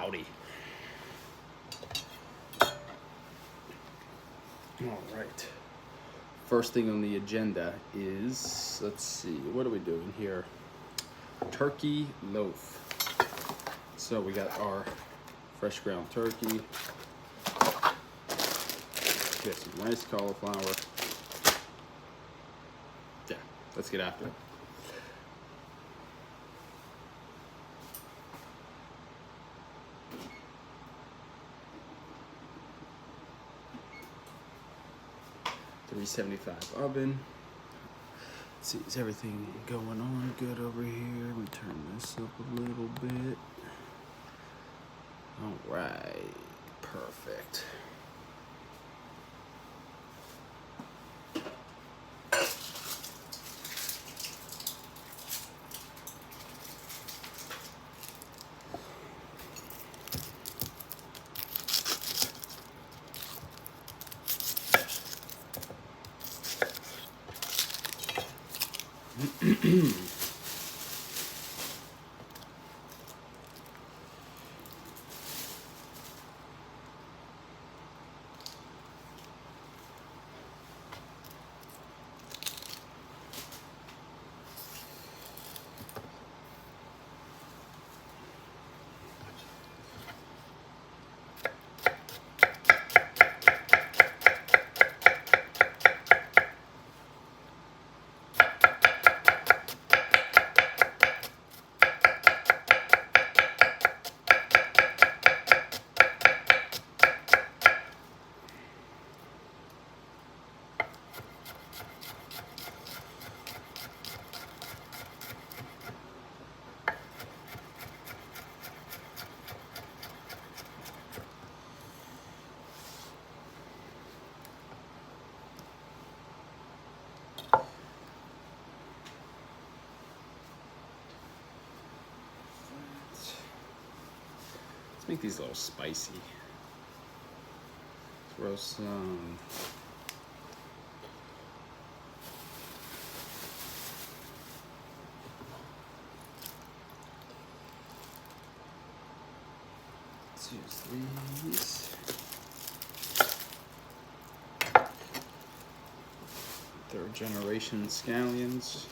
cloudy. All right. First thing on the agenda is, let's see, what are we doing here? Turkey loaf. So we got our fresh ground turkey. Get some nice cauliflower. Yeah, let's get after it. $375 oven. Let's see, is everything going on good over here? Let me turn this up a little bit. All right, perfect. Make these a little spicy. Throw some let's use these. Third generation scallions.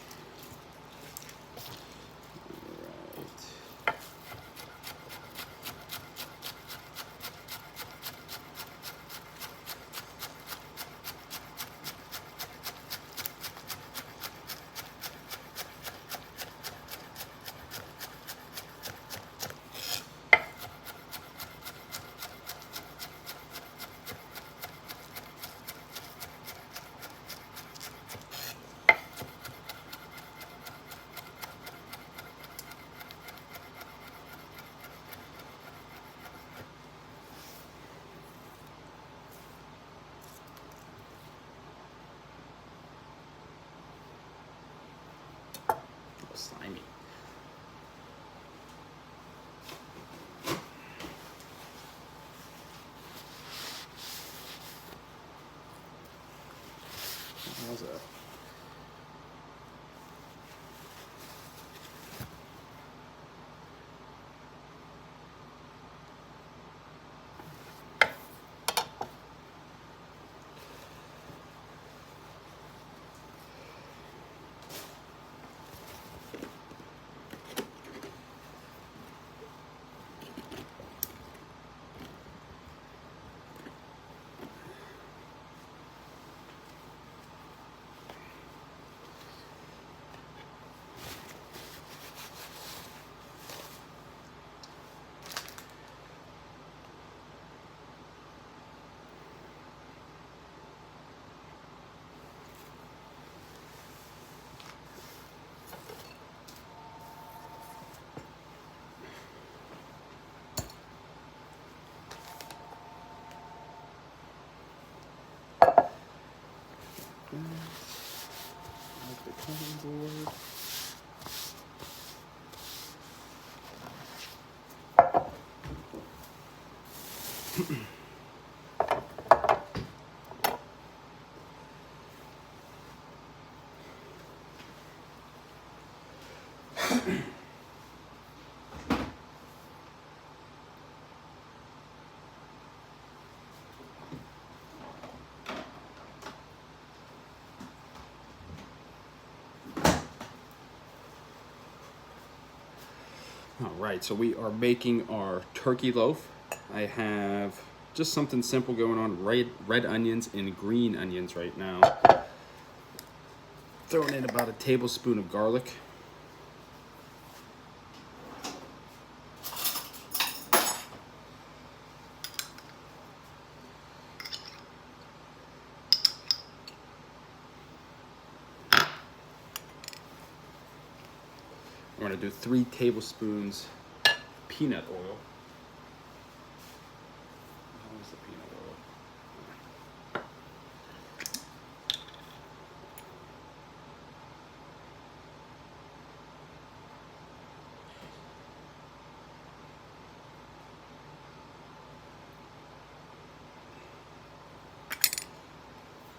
Slimy. How's that? Like the cutting board. All right, so we are making our turkey loaf. I have just something simple going on, red onions and green onions right now. Throwing in about a tablespoon of garlic. I'm going to do 3 tablespoons peanut oil. Where's the peanut oil?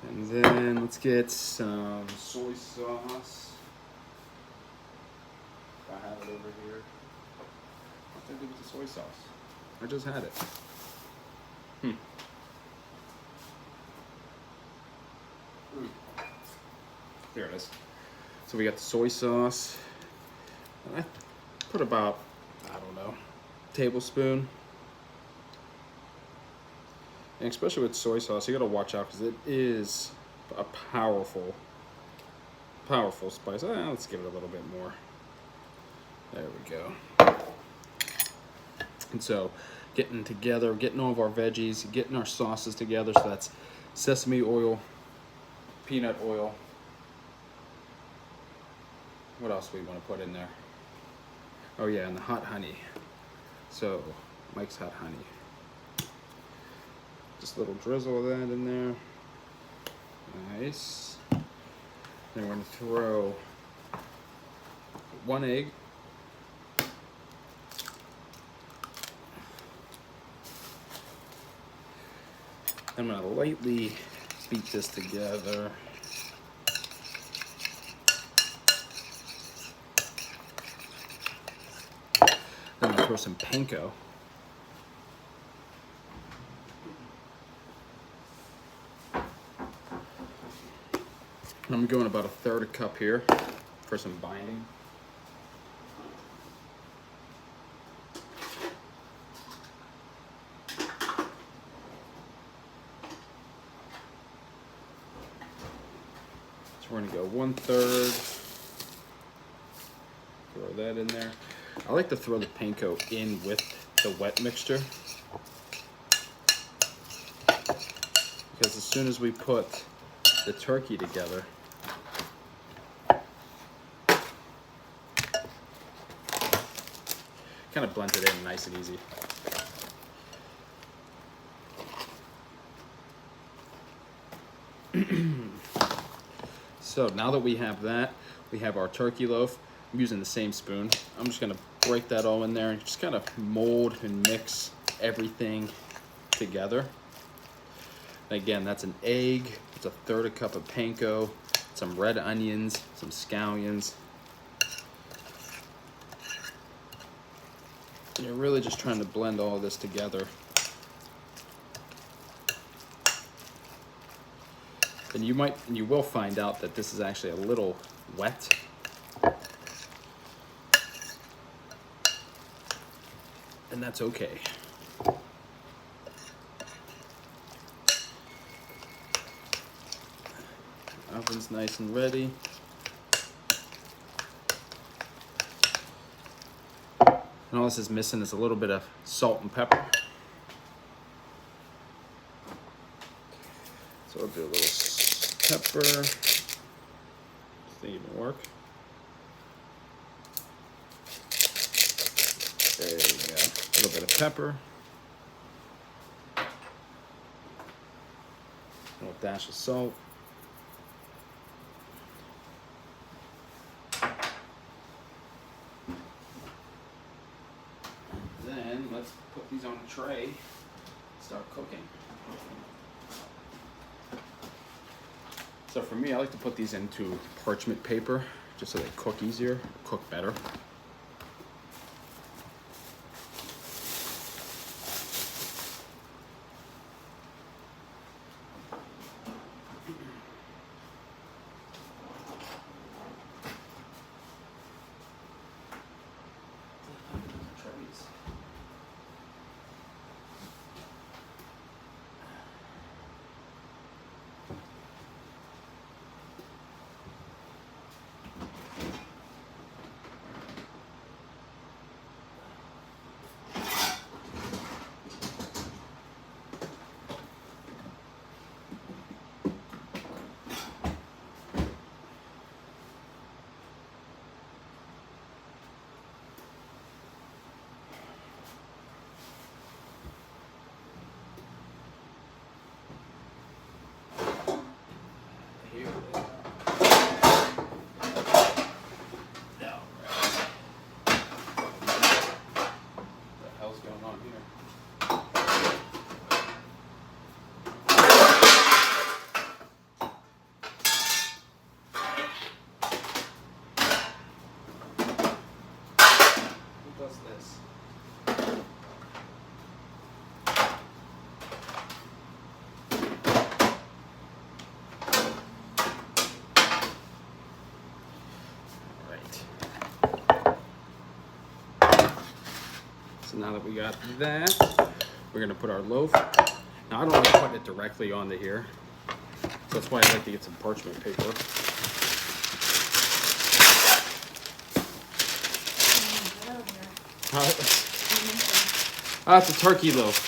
And then let's get some soy sauce. I have it over here. What did I do with the soy sauce? I just had it. There it is. So we got the soy sauce. And I put about, I don't know, tablespoon. And especially with soy sauce, you gotta watch out because it is a powerful spice. Let's give it a little bit more. There we go. And so getting together, getting all of our veggies, getting our sauces together. So that's sesame oil, peanut oil. What else do we want to put in there? Oh yeah, and the hot honey. So Mike's hot honey. Just a little drizzle of that in there. Nice. Then we're going to throw 1 egg. I'm going to lightly beat this together. Then I'm going to throw some panko. I'm going about 1/3 cup here for some binding. So we're gonna go 1/3. Throw that in there. I like to throw the panko in with the wet mixture, because as soon as we put the turkey together, kind of blends it in nice and easy. So now that we have that, we have our turkey loaf. I'm using the same spoon. I'm just gonna break that all in there and just kind of mold and mix everything together. And again, that's an egg, it's 1/3 cup of panko, some red onions, some scallions. And you're really just trying to blend all of this together. And you will find out that this is actually a little wet. And that's okay. Oven's nice and ready. And all this is missing is a little bit of salt and pepper. So I'll do a little pepper. Does that even work? There you go. A little bit of pepper. A little dash of salt. Then let's put these on a tray, start cooking. So for me, I like to put these into parchment paper just so they cook easier, cook better. So now that we got that, we're gonna put our loaf. Now I don't like putting it directly onto here. So that's why I like to get some parchment paper. It's a turkey loaf.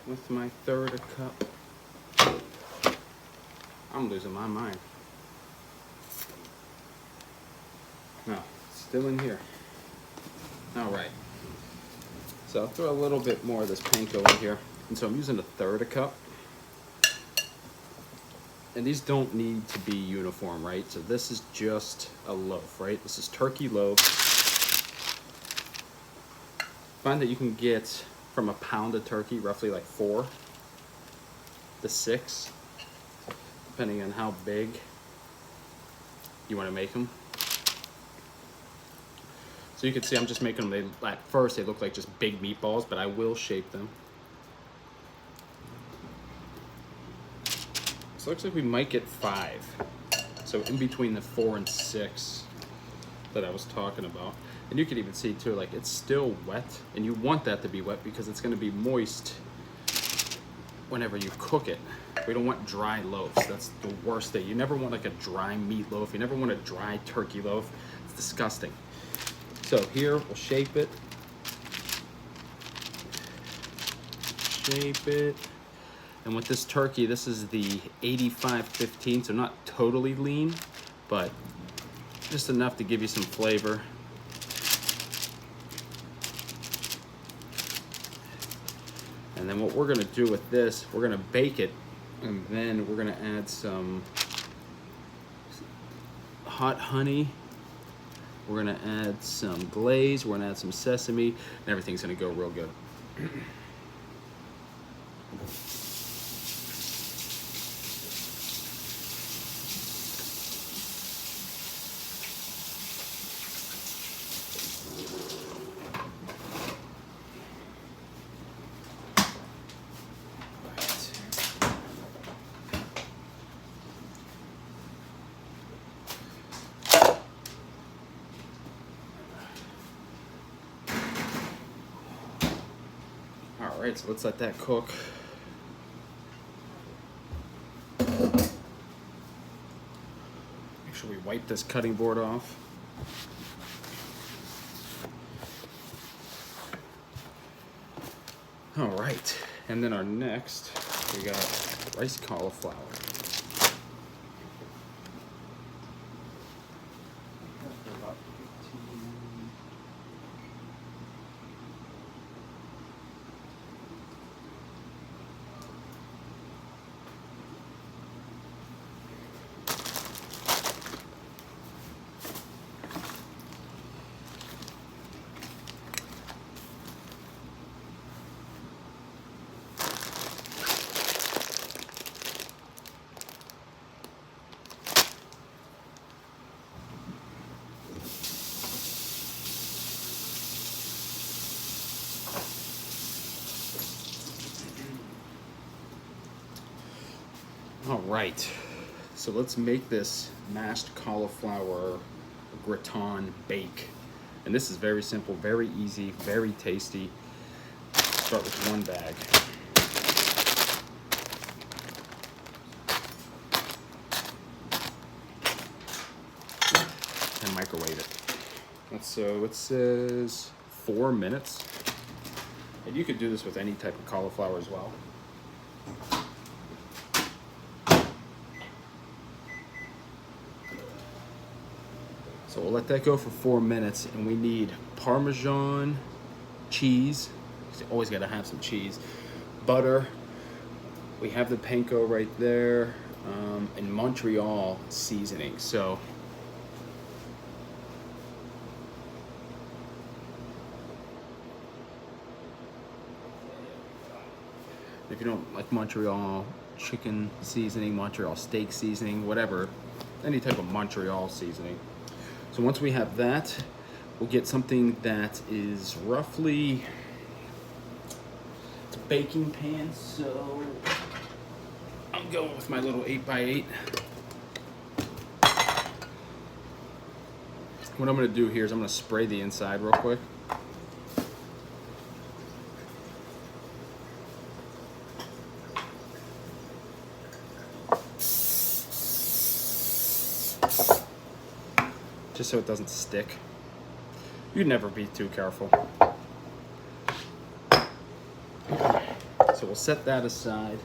With my third a cup. I'm losing my mind. No, still in here. All right. So I'll throw a little bit more of this panko in here. And so I'm using a third a cup. And these don't need to be uniform, right? So this is just a loaf, right? This is turkey loaf. Find that you can get from a pound of turkey, roughly like 4 to 6, depending on how big you want to make them. So you can see I'm just making them, at first they look like just big meatballs, but I will shape them. So it looks like we might get 5. So in between the 4 and 6 that I was talking about. And you can even see too, like it's still wet, and you want that to be wet because it's gonna be moist whenever you cook it. We don't want dry loaves. That's the worst thing. You never want like a dry meat loaf. You never want a dry turkey loaf. It's disgusting. So here, we'll shape it. Shape it. And with this turkey, this is the 85/15, so not totally lean, but just enough to give you some flavor. And then what we're gonna do with this, we're gonna bake it, and then we're gonna add some hot honey. We're gonna add some glaze, we're gonna add some sesame, and everything's gonna go real good. All right, so let's let that cook. Make sure we wipe this cutting board off. All right, and then our next, we got rice cauliflower. All right, so let's make this mashed cauliflower gratin bake. And this is very simple, very easy, very tasty. Start with 1 bag. And microwave it. So it says 4 minutes. And you could do this with any type of cauliflower as well. So we'll let that go for 4 minutes, and we need Parmesan cheese. You always gotta have some cheese. Butter. We have the panko right there, and Montreal seasoning. So if you don't like Montreal chicken seasoning, Montreal steak seasoning, whatever, any type of Montreal seasoning. So once we have that, we'll get something that is roughly, it's a baking pan, so I'm going with my little 8x8. What I'm gonna do here is I'm gonna spray the inside real quick. Just so it doesn't stick. You'd never be too careful. So we'll set that aside.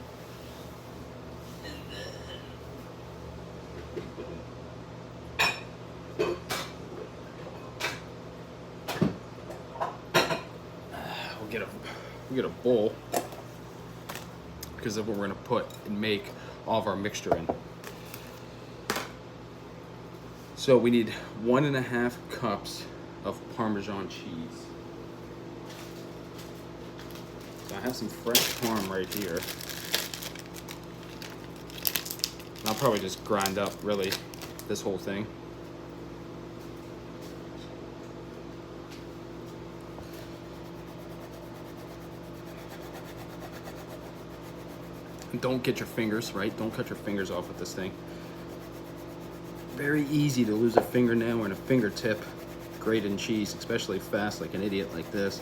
We'll get a bowl, because that's what we're gonna put and make all of our mixture in. So we need 1.5 cups of Parmesan cheese. So I have some fresh Parm right here. I'll probably just grind up, really, this whole thing. And don't get your fingers, right? Don't cut your fingers off with this thing. Very easy to lose a fingernail and a fingertip grating cheese, especially fast like an idiot like this.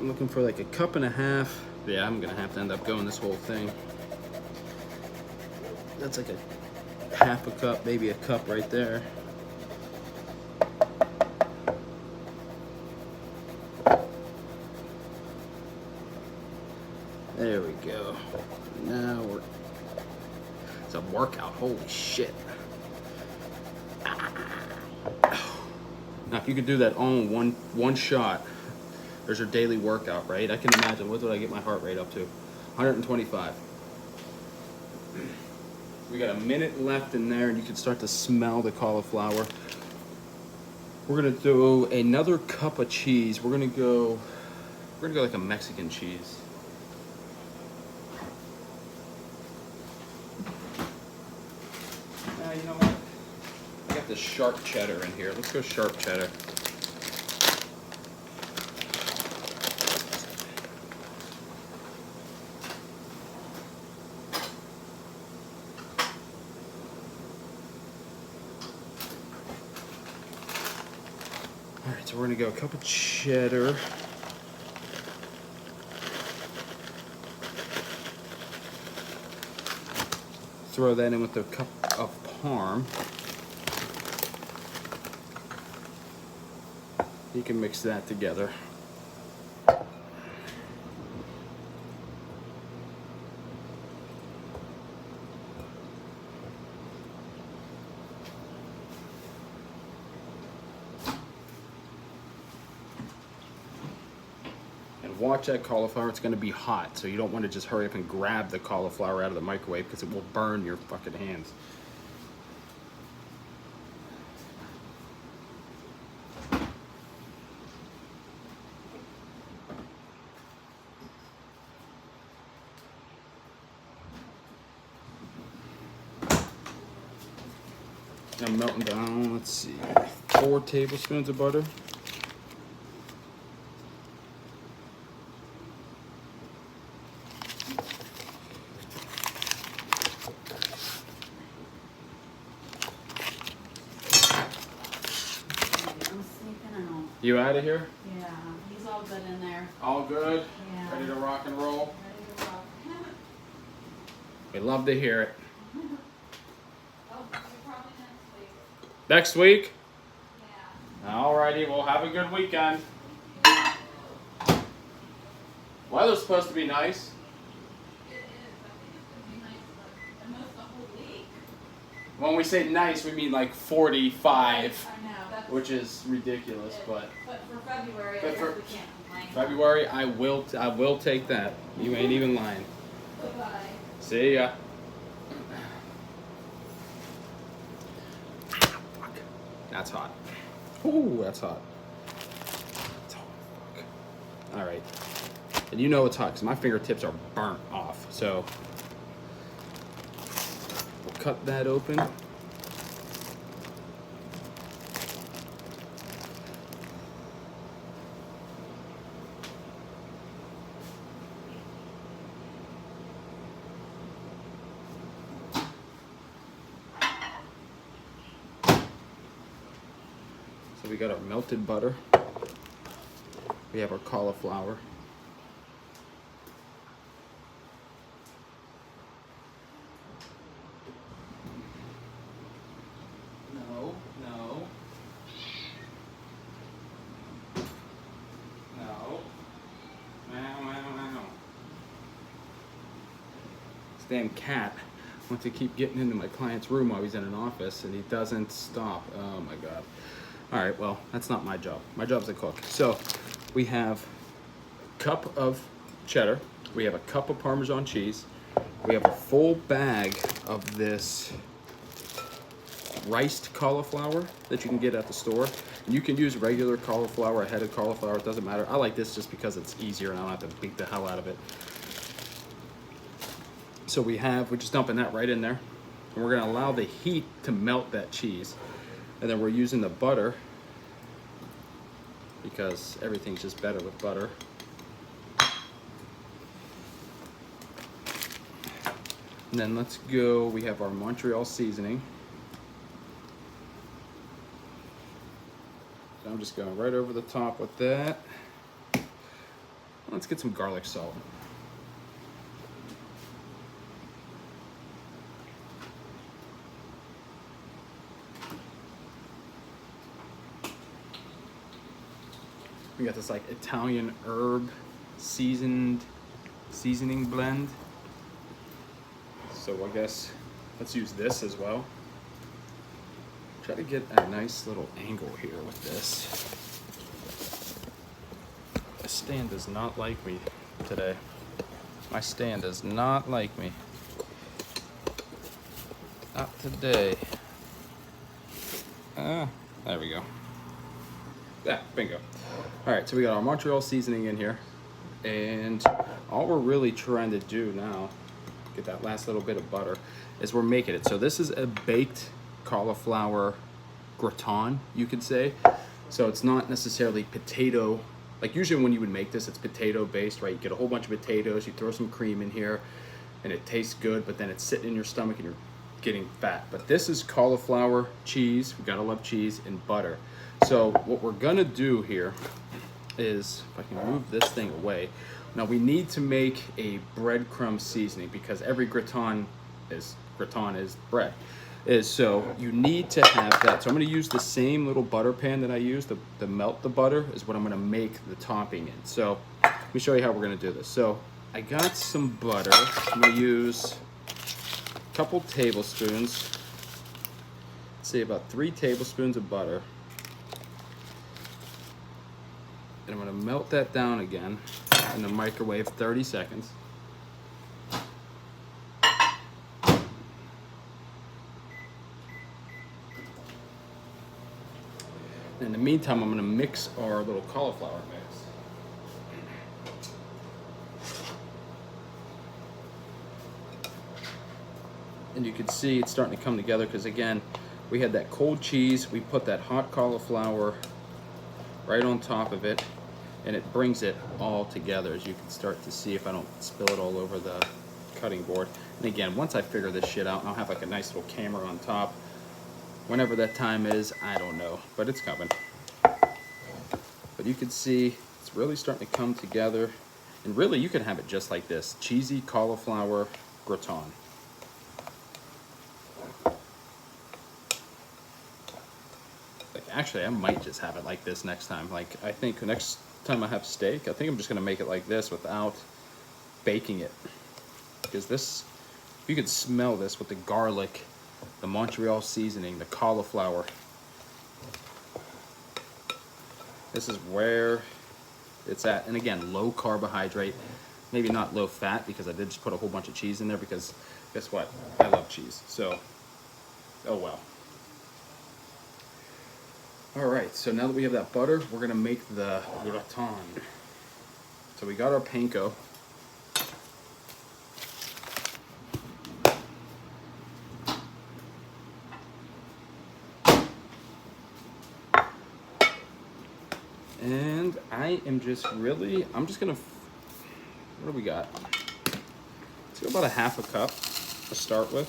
I'm looking for like 1.5 cups. Yeah, I'm gonna have to end up going this whole thing. That's like a 1/2 cup, maybe a cup right there. There we go. Now it's a workout. Holy shit. Now, if you could do that all in one shot, there's your daily workout, right? I can imagine. What did I get my heart rate up to? 125. We got a minute left in there, and you can start to smell the cauliflower. We're gonna do another cup of cheese. We're gonna go like a Mexican cheese. You know what? I got this sharp cheddar in here. Let's go sharp cheddar. All right, so we're gonna go a cup of cheddar. Throw that in with a cup of Parm. You can mix that together. And watch that cauliflower, it's gonna be hot, so you don't want to just hurry up and grab the cauliflower out of the microwave because it will burn your fucking hands. I'm melting down, let's see, 4 tablespoons of butter. You out of here? Yeah, he's all good in there. All good? Yeah. Ready to rock and roll? Ready to rock. We love to hear it. Oh, probably next week. Next week? Yeah. Alrighty, well have a good weekend. Weather's supposed to be nice. It is. I think it's going to be nice for almost the whole week. When we say nice, we mean like 45, I know. That's which is ridiculous, but for February, But I guess for- we can't complain. February, I will take that. You ain't even lying. Bye-bye. See ya. That's hot. Ooh, that's hot. It's hot. Fuck. All right. And you know it's hot because my fingertips are burnt off. So we'll cut that open. So we got our melted butter. We have our cauliflower. No. This damn cat wants to keep getting into my client's room while he's in an office, and he doesn't stop. Oh my God. All right, well, that's not my job. My job's to cook. So we have a cup of cheddar. We have a cup of Parmesan cheese. We have a full bag of this riced cauliflower that you can get at the store. And you can use regular cauliflower, a headed cauliflower, it doesn't matter. I like this just because it's easier and I don't have to beat the hell out of it. So we're just dumping that right in there. And we're gonna allow the heat to melt that cheese. And then we're using the butter because everything's just better with butter. And then let's go, we have our Montreal seasoning. So I'm just going right over the top with that. Let's get some garlic salt. We got this like Italian herb seasoning blend. So I guess let's use this as well. Try to get a nice little angle here with this. The stand does not like me today. My stand does not like me. Not today. There we go. Yeah, bingo. All right, so we got our Montreal seasoning in here. And all we're really trying to do now, get that last little bit of butter, is we're making it. So this is a baked cauliflower gratin, you could say. So it's not necessarily potato. Like usually when you would make this, it's potato based, right? You get a whole bunch of potatoes, you throw some cream in here, and it tastes good, but then it's sitting in your stomach and you're getting fat. But this is cauliflower, cheese, we gotta love cheese, and butter. So what we're gonna do here is, if I can move this thing away, now we need to make a breadcrumb seasoning because every gratin is bread. So you need to have that. So I'm gonna use the same little butter pan that I used to melt the butter is what I'm gonna make the topping in. So let me show you how we're gonna do this. So I got some butter. I'm gonna use a couple tablespoons, say about 3 tablespoons of butter. And I'm gonna melt that down again in the microwave 30 seconds. In the meantime, I'm gonna mix our little cauliflower mix. And you can see it's starting to come together because again, we had that cold cheese, we put that hot cauliflower right on top of it, and it brings it all together, as you can start to see if I don't spill it all over the cutting board. And again, once I figure this shit out, and I'll have like a nice little camera on top. Whenever that time is, I don't know, but it's coming. But you can see it's really starting to come together. And really, you can have it just like this, cheesy cauliflower gratin. Like, actually, I might just have it like this next time. Like, I think next time I have steak, I think I'm just gonna make it like this without baking it. Because this, you can smell this with the garlic, the Montreal seasoning, the cauliflower. This is where it's at. And again, low carbohydrate, maybe not low fat, because I did just put a whole bunch of cheese in there because guess what? I love cheese. So, oh well. All right, so now that we have that butter, we're gonna make the gratin. So we got our panko. And I am just really, I'm just gonna, what do we got? Let's go about a half a cup to start with.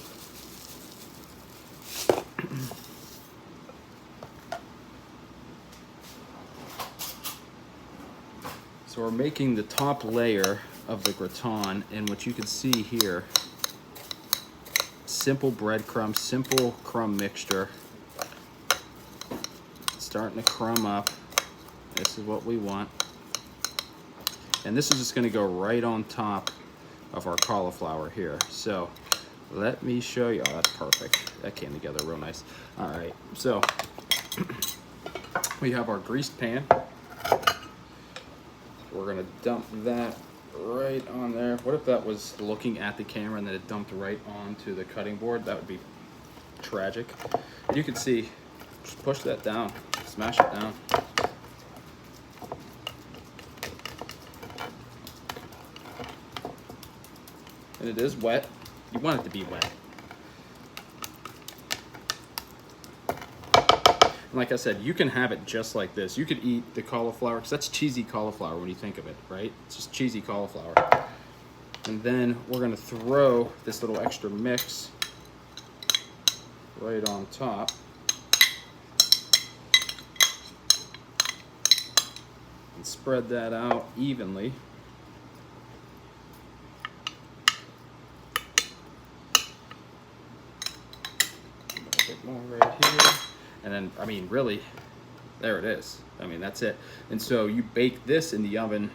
So we're making the top layer of the gratin, and what you can see here, simple breadcrumb, simple crumb mixture. It's starting to crumb up. This is what we want. And this is just gonna go right on top of our cauliflower here. So let me show you. Oh, that's perfect. That came together real nice. All right, so we have our greased pan. We're gonna dump that right on there. What if that was looking at the camera and then it dumped right onto the cutting board? That would be tragic. You can see, just push that down, smash it down. And it is wet. You want it to be wet. And like I said, you can have it just like this. You could eat the cauliflower, because that's cheesy cauliflower when you think of it, right? It's just cheesy cauliflower. And then we're gonna throw this little extra mix right on top. And spread that out evenly. A little bit more right here. And then, I mean, really, there it is. I mean, that's it. And so you bake this in the oven,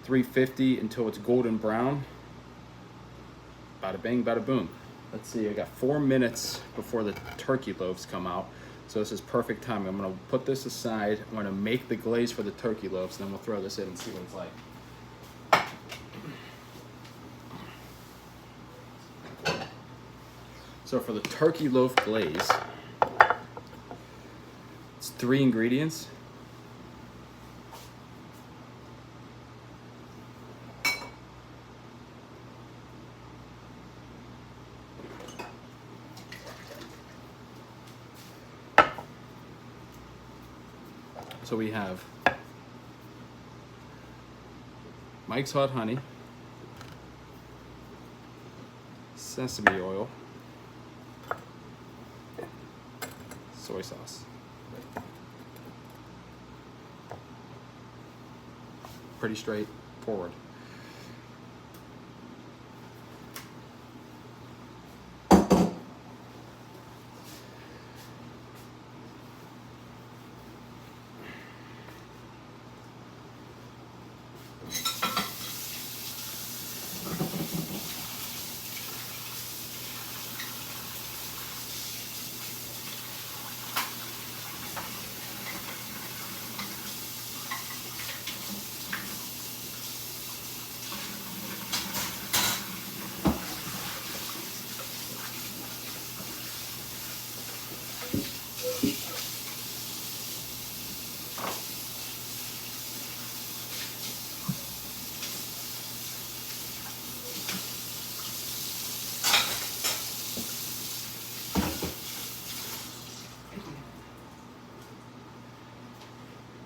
350 until it's golden brown. Bada bang, bada boom. Let's see, I got 4 minutes before the turkey loaves come out. So this is perfect time. I'm gonna put this aside. I'm gonna make the glaze for the turkey loaves, and then we'll throw this in and see what it's like. So for the turkey loaf glaze, it's 3 ingredients. So we have Mike's Hot Honey, sesame oil, soy sauce. Pretty straightforward.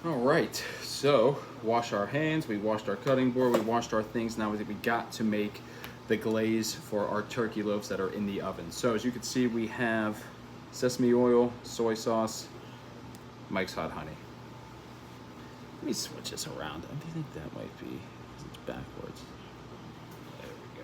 All right, so wash our hands, we washed our cutting board, we washed our things. Now we got to make the glaze for our turkey loaves that are in the oven. So as you can see, we have sesame oil, soy sauce, Mike's Hot Honey. Let me switch this around. I think that might be, because it's backwards. There we go.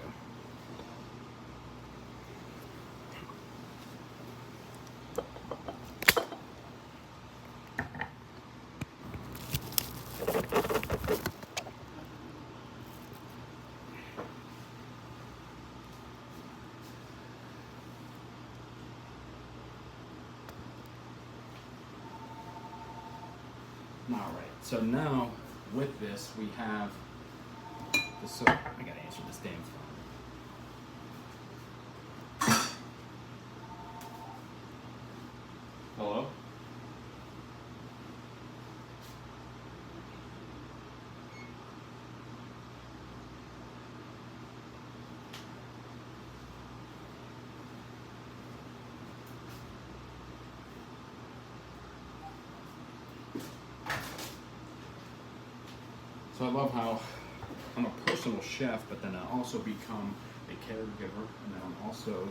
All right, so now with this we have the I gotta answer this damn phone. Hello? So I love how I'm a personal chef, but then I also become a caregiver, and then I'm also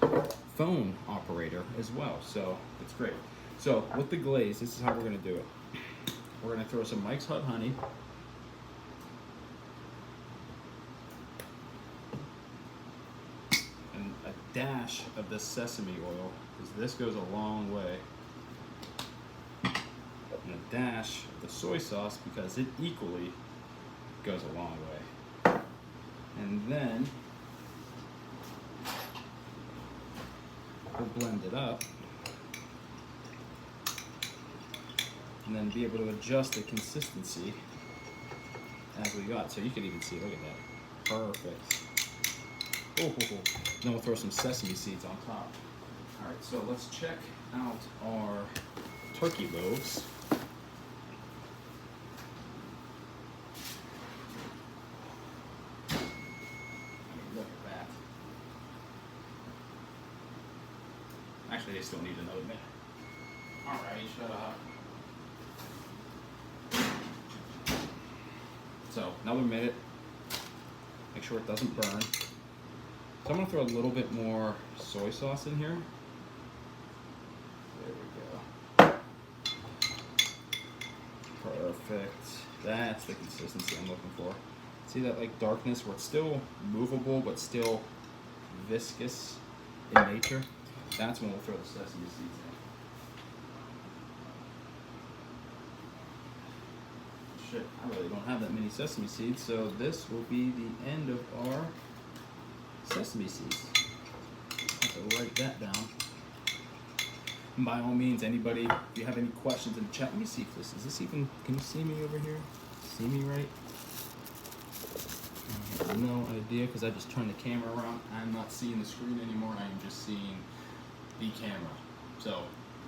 the phone operator as well. So it's great. So with the glaze, this is how we're gonna do it. We're gonna throw some Mike's Hot Honey. And a dash of this sesame oil, because this goes a long way. And a dash of the soy sauce, because it equally goes a long way. And then we'll blend it up. And then be able to adjust the consistency as we got. So you can even see, look at that. Perfect. Oh. Then we'll throw some sesame seeds on top. All right, so let's check out our turkey loaves. Look at that. Actually, they still need another minute. All right, shut up. So, another minute. Make sure it doesn't burn. So I'm gonna throw a little bit more soy sauce in here. There we go. Perfect. That's the consistency I'm looking for. See that like darkness where it's still movable but still viscous in nature? That's when we'll throw the sesame seeds in. Shit, I really don't have that many sesame seeds, so this will be the end of our sesame seeds. I have to write that down. And by all means, anybody, if you have any questions in the chat, let me see if this is this even, can you see me over here? See me right? I have no idea because I just turned the camera around. I'm not seeing the screen anymore, I am just seeing the camera. So,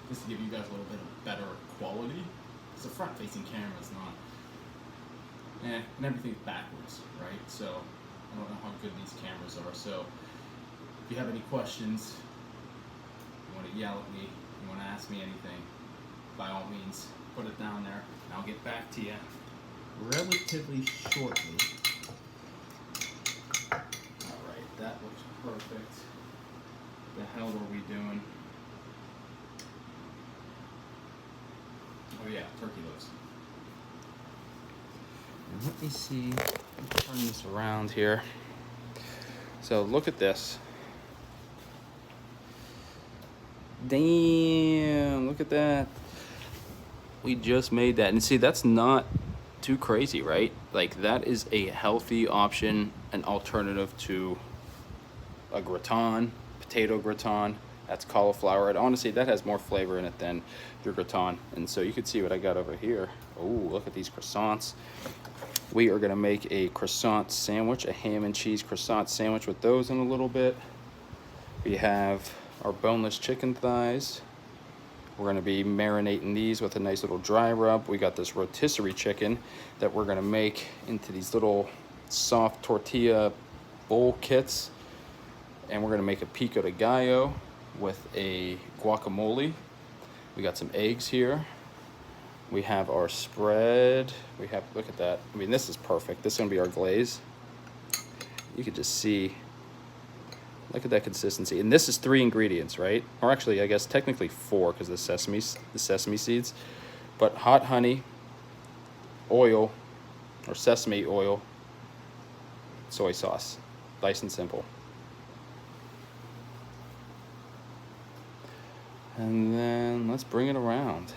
just to give you guys a little bit of better quality, it's a front-facing camera, it's not. And everything's backwards, right? So I don't know how good these cameras are. So if you have any questions, you want to yell at me, you want to ask me anything, by all means, put it down there, and I'll get back to you relatively shortly. All right, that looks perfect. The hell were we doing? Oh yeah, turkey loaves. And let me see, turn this around here. So look at this. Damn, look at that. We just made that. And see, that's not too crazy, right? Like that is a healthy option, an alternative to a gratin, potato gratin. That's cauliflower. And honestly, that has more flavor in it than your gratin. And so you can see what I got over here. Oh, look at these croissants. We are gonna make a croissant sandwich, a ham and cheese croissant sandwich with those in a little bit. We have our boneless chicken thighs. We're gonna be marinating these with a nice little dry rub. We got this rotisserie chicken that we're gonna make into these little soft tortilla bowl kits. And we're gonna make a pico de gallo with a guacamole. We got some eggs here. We have our spread. We have, look at that. I mean, this is perfect. This is gonna be our glaze. You can just see, look at that consistency. And this is 3 ingredients, right? Or actually, I guess technically 4 because the sesame seeds. But hot honey, oil, or sesame oil, soy sauce. Nice and simple. And then let's bring it around.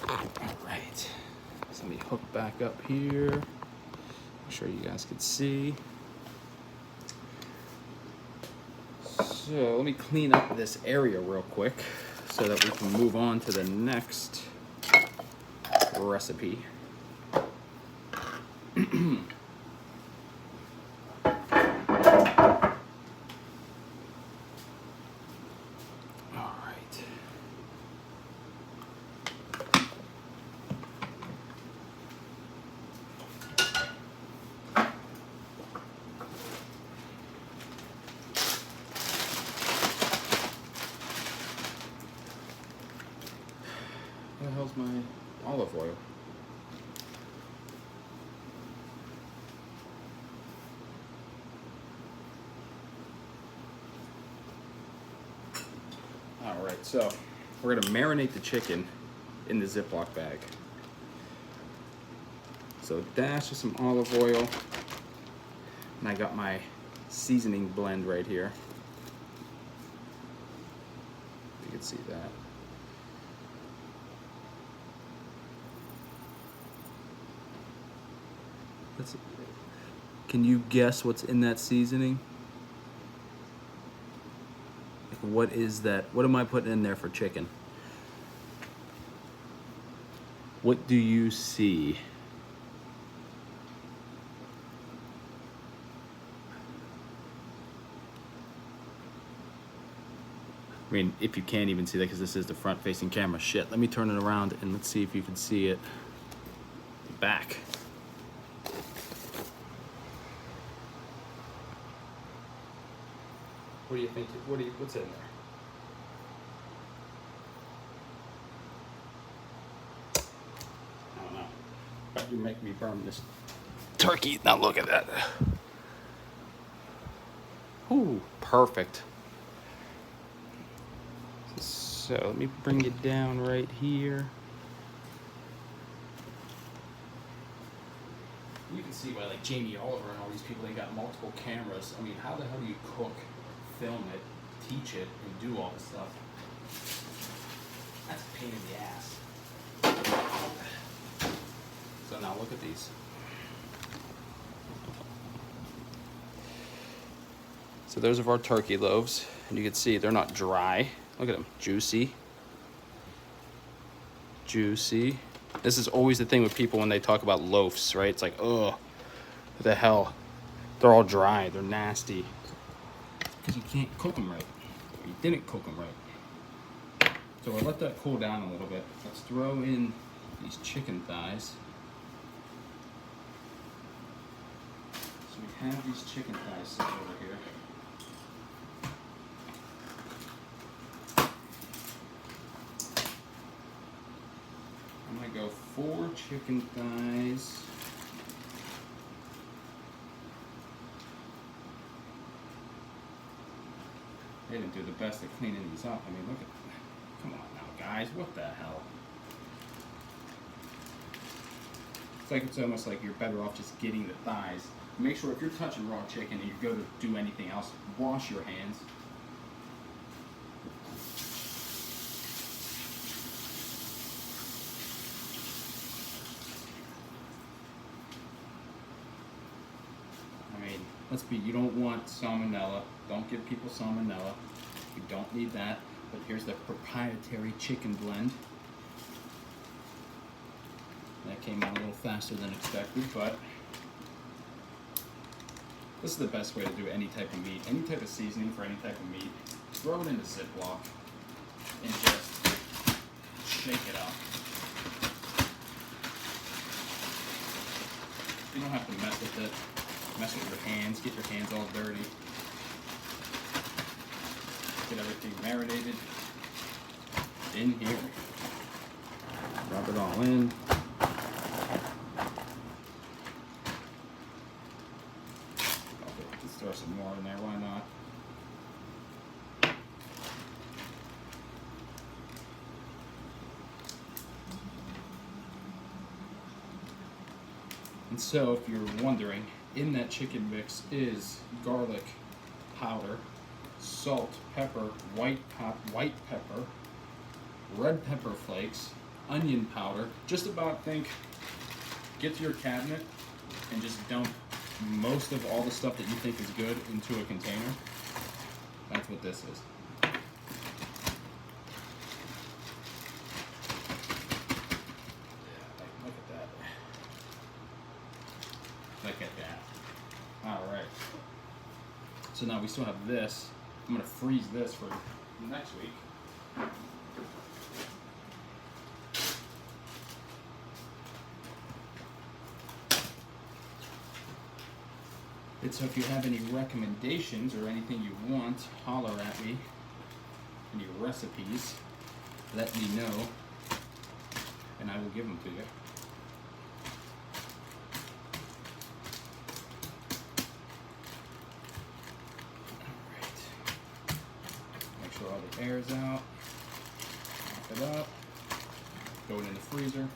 Alright, so let me hook back up here. Make sure you guys can see. So let me clean up this area real quick so that we can move on to the next recipe. olive oil. All right, so we're gonna marinate the chicken in the Ziploc bag. So a dash of some olive oil, and I got my seasoning blend right here. You can see that. Can you guess what's in that seasoning? Like, what is that? What am I putting in there for chicken? What do you see? I mean, if you can't even see that because this is the front-facing camera. Shit, let me turn it around and let's see if you can see it. Back. What do you think? What's in there? I don't know. But you make me burn this turkey. Now look at that. Ooh, perfect. So let me bring it down right here. You can see why, like, Jamie Oliver and all these people, they got multiple cameras. I mean, how the hell do you cook, film it, teach it, and do all this stuff? That's a pain in the ass. So now look at these. So those are our turkey loaves, and you can see they're not dry. Look at them, juicy. Juicy. This is always the thing with people when they talk about loaves, right? It's like, oh, what the hell? They're all dry, they're nasty. Because you can't cook them right. You didn't cook them right. So we'll let that cool down a little bit. Let's throw in these chicken thighs. So we have these chicken thighs sitting over here. I'm gonna go 4 chicken thighs. They didn't do the best at cleaning these up. I mean, look at, come on now, guys, what the hell? It's almost like you're better off just getting the thighs. Make sure if you're touching raw chicken and you go to do anything else, wash your hands. You don't want salmonella. Don't give people salmonella. You don't need that. But here's the proprietary chicken blend. That came out a little faster than expected, but this is the best way to do any type of meat, any type of seasoning for any type of meat. Throw it in a Ziploc and just shake it up. You don't have to mess with it. Mess with your hands, get your hands all dirty. Get everything marinated in here. Drop it all in. Okay, let's throw some more in there, why not? And so, if you're wondering, in that chicken mix is garlic powder, salt, pepper, white pepper, red pepper flakes, onion powder. Just about get to your cabinet and just dump most of all the stuff that you think is good into a container. That's what this is. Look at that. Look at that. Alright. So now we still have this. I'm going to freeze this for next week. And so if you have any recommendations or anything you want, holler at me. Any recipes, let me know. and I will give them to you. Make sure all the air is out. Wrap it up. Throw it in the freezer.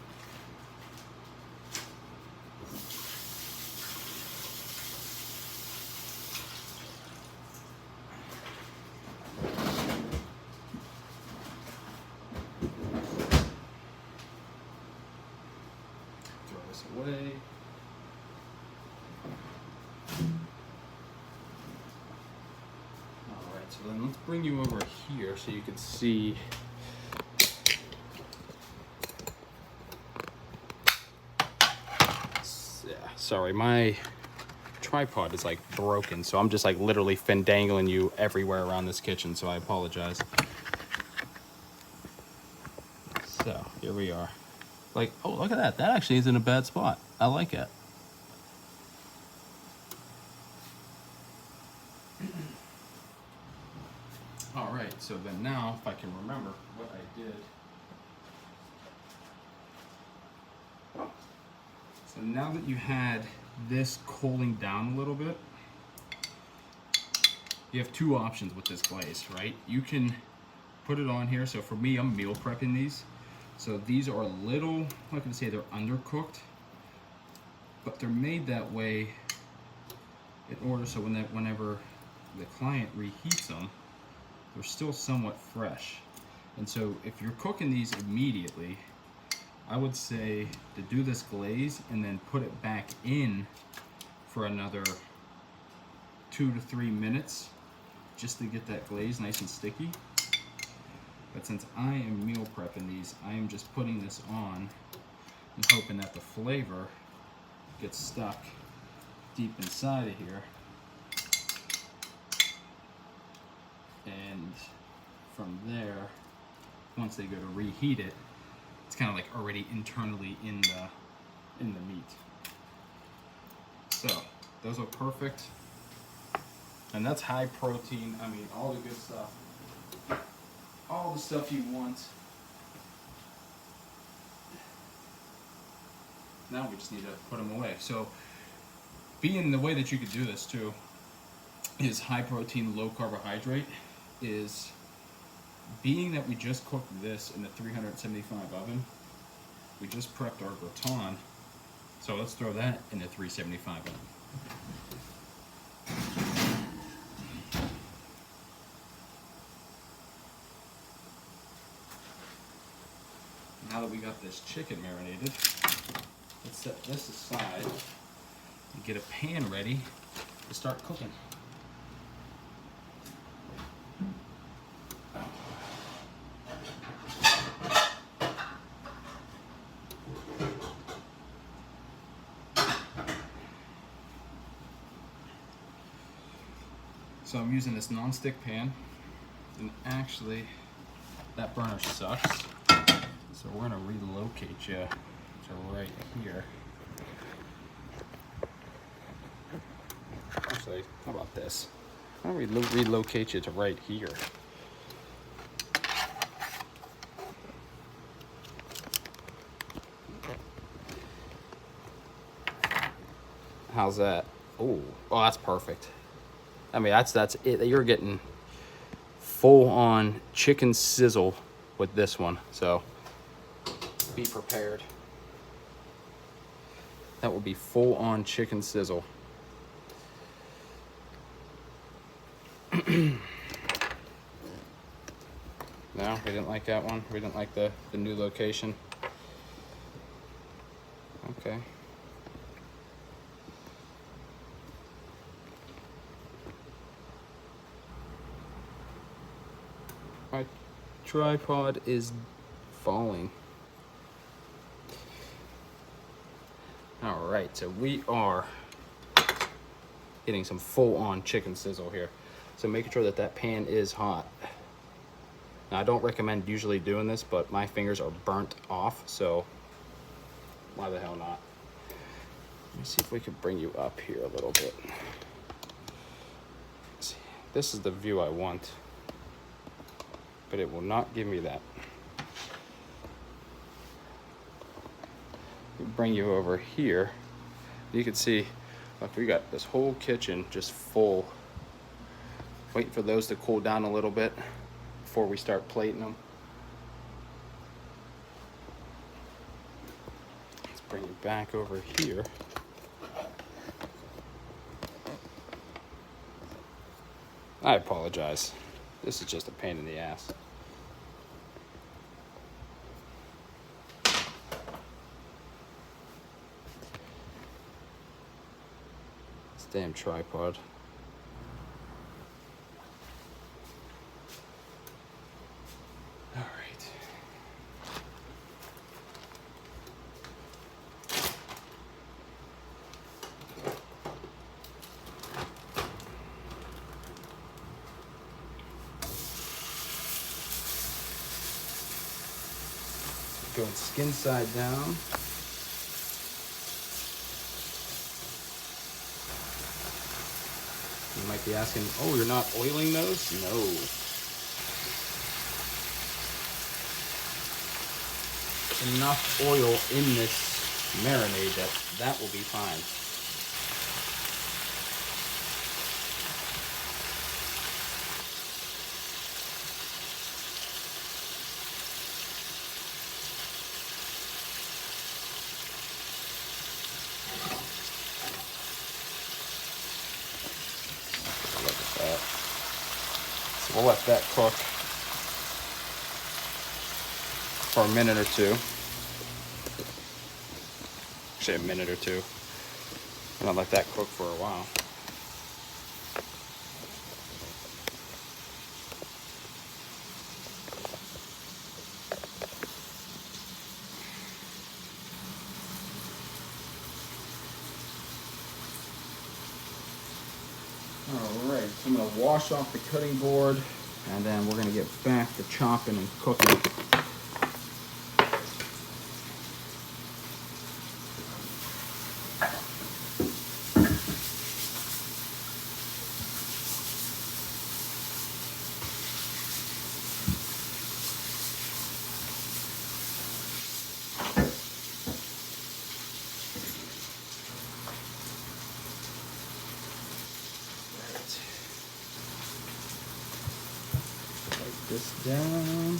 Throw this away. Alright, so then let's bring you over here so you can see. Sorry, my tripod is like broken, so I'm just like literally fendangling you everywhere around this kitchen, so I apologize. So here we are. Like, oh, look at that. That actually isn't a bad spot. I like it. All right, so then now, if I can remember what I did. So now that you had this cooling down a little bit, you have two options with this glaze, right? You can put it on here. So for me, I'm meal prepping these. So these are a little, I'm not gonna say they're undercooked, but they're made that way in order so whenever the client reheats them, they're still somewhat fresh. And so if you're cooking these immediately, I would say to do this glaze and then put it back in for another 2 to 3 minutes just to get that glaze nice and sticky. But since I am meal prepping these, I am just putting this on and hoping that the flavor gets stuck deep inside of here. And from there, once they go to reheat it, it's kind of like already internally in the meat. So those are perfect, and that's high protein. I mean, all the good stuff, all the stuff you want. Now we just need to put them away. So being the way that you could do this too is high protein, low carbohydrate, is being that we just cooked this in the 375 oven, we just prepped our gratin, so let's throw that in the 375 oven. Now that we got this chicken marinated, let's set this aside and get a pan ready to start cooking. So I'm using this non-stick pan, and actually that burner sucks, so we're gonna relocate you to right here. Actually, how about this? Why don't we relocate you to right here? How's that? Oh, that's perfect. I mean, that's it. You're getting full-on chicken sizzle with this one, so be prepared. That will be full-on chicken sizzle. No, we didn't like that one. We didn't like the new location. Okay. My tripod is falling. All right, so we are getting some full-on chicken sizzle here. So making sure that that pan is hot. Now I don't recommend usually doing this, but my fingers are burnt off, so why the hell not? Let me see if we can bring you up here a little bit. Let's see. This is the view I want, but it will not give me that. bring you over here. You can see, look, we got this whole kitchen just full. Waiting for those to cool down a little bit before we start plating them. Let's bring it back over here. I apologize. This is just a pain in the ass. This damn tripod. All right. Going skin side down. You might be asking, oh, you're not oiling those? No. Enough oil in this marinade that will be fine. Look at that. So we'll let that cook for a minute or two. Actually, a minute or two. And I'll let that cook for a while. Alright, so I'm going to wash off the cutting board, and then we're going to get back to chopping and cooking. This down.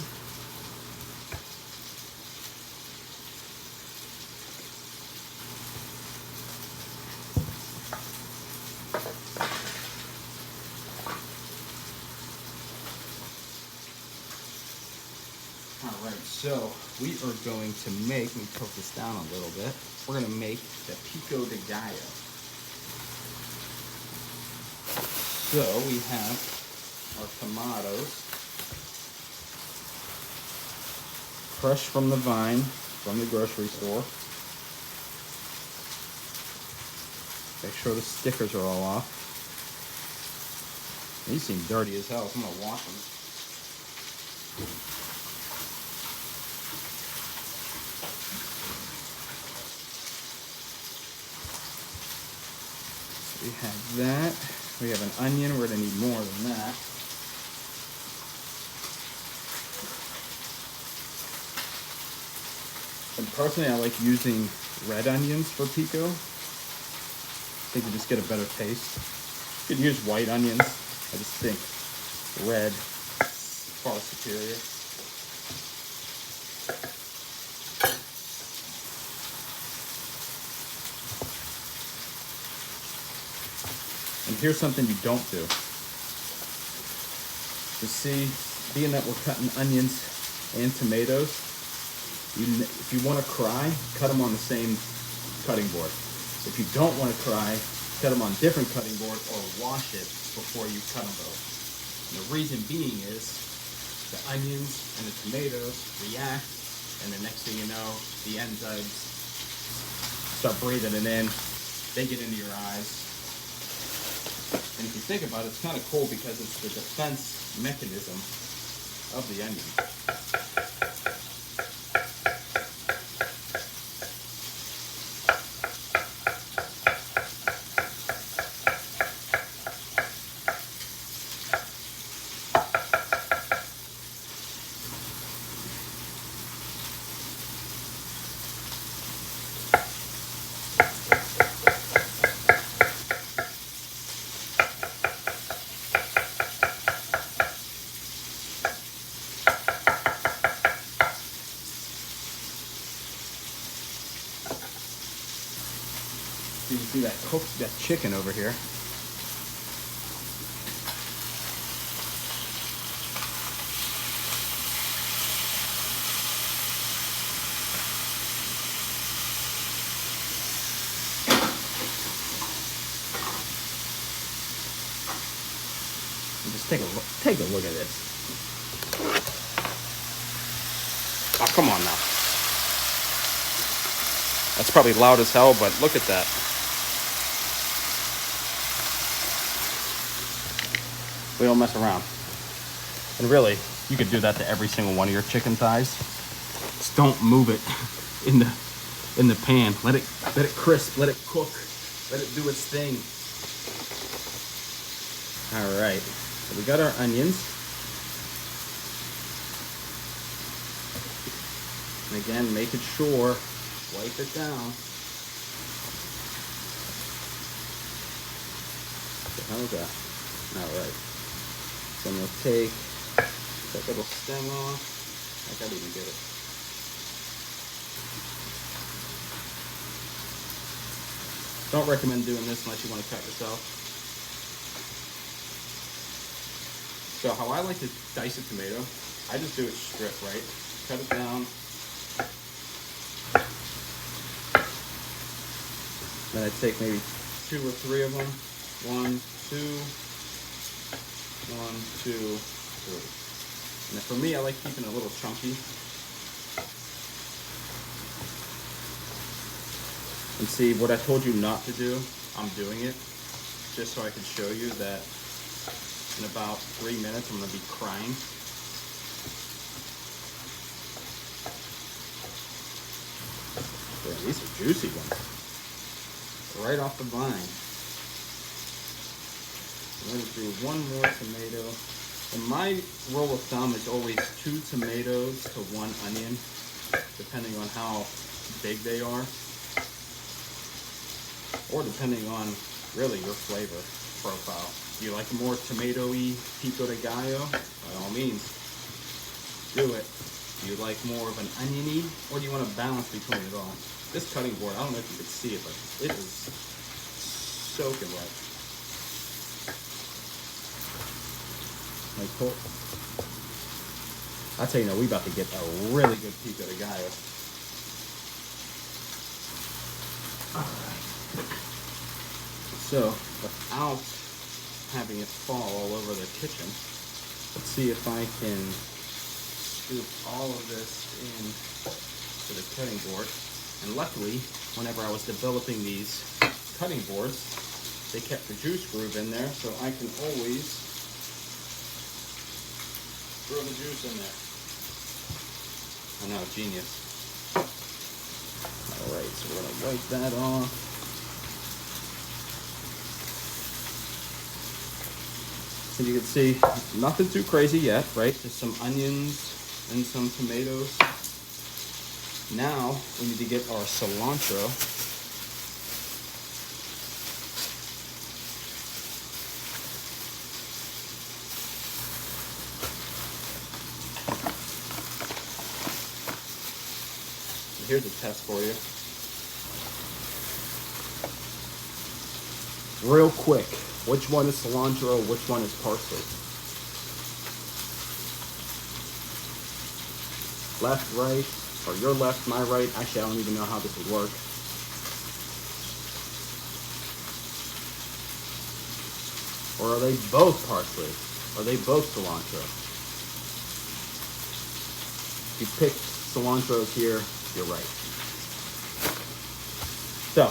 Alright, so we are going to make, let me cook this down a little bit, we're going to make the pico de gallo. So we have our tomatoes, fresh from the vine, from the grocery store. Make sure the stickers are all off. These seem dirty as hell, so I'm going to wash them. We have that. We have an onion. We're going to need more than that. And personally, I like using red onions for pico. I think you just get a better taste. You could use white onions. I just think red is far superior. And here's something you don't do. You see, being that we're cutting onions and tomatoes, if you want to cry, cut them on the same cutting board. If you don't want to cry, cut them on different cutting boards or wash it before you cut them both. And the reason being is the onions and the tomatoes react, and the next thing you know, the enzymes start breathing it in, they get into your eyes. And if you think about it, it's kind of cool because it's the defense mechanism of the onion. So you see that cooked, that chicken over here. And just take a look at this. Oh, come on now. That's probably loud as hell, but look at that. We don't mess around. And really, you could do that to every single one of your chicken thighs. Just don't move it in the pan. Let it crisp, let it cook, let it do its thing. All right, so we got our onions. And again, making sure, wipe it down. So how's that? All right. So I'm gonna take that little stem off. I gotta even get it. Don't recommend doing this unless you want to cut yourself. So how I like to dice a tomato, I just do it strip, right? Cut it down. Then I take maybe 2 or 3 of them. 1, 2, 1, 2, 3. And for me, I like keeping it a little chunky. And see, what I told you not to do, I'm doing it, just so I can show you that in about 3 minutes, I'm gonna be crying. Yeah, these are juicy ones. Right off the vine. I'm gonna do 1 more tomato. And my rule of thumb is always 2 tomatoes to 1 onion, depending on how big they are. Or depending on really your flavor profile. Do you like more tomato-y pico de gallo? By all means, do it. Do you like more of an oniony, or do you want to balance between it all? This cutting board, I don't know if you can see it, but it is soaking wet. Like, I'll tell you, we about to get a really good pico de gallo. So, without having it fall all over the kitchen, let's see if I can scoop all of this in to the cutting board. And luckily, whenever I was developing these cutting boards, they kept the juice groove in there, so I can always throw the juice in there. I know, genius. All right, so we're gonna wipe that off. And you can see, nothing too crazy yet, right? Just some onions and some tomatoes. Now, we need to get our cilantro. Here's a test for you. Real quick, which one is cilantro, which one is parsley? Left, right, or your left, my right. Actually, I don't even know how this would work. Or are they both parsley? Are they both cilantro? If you pick cilantros here, you're right. So,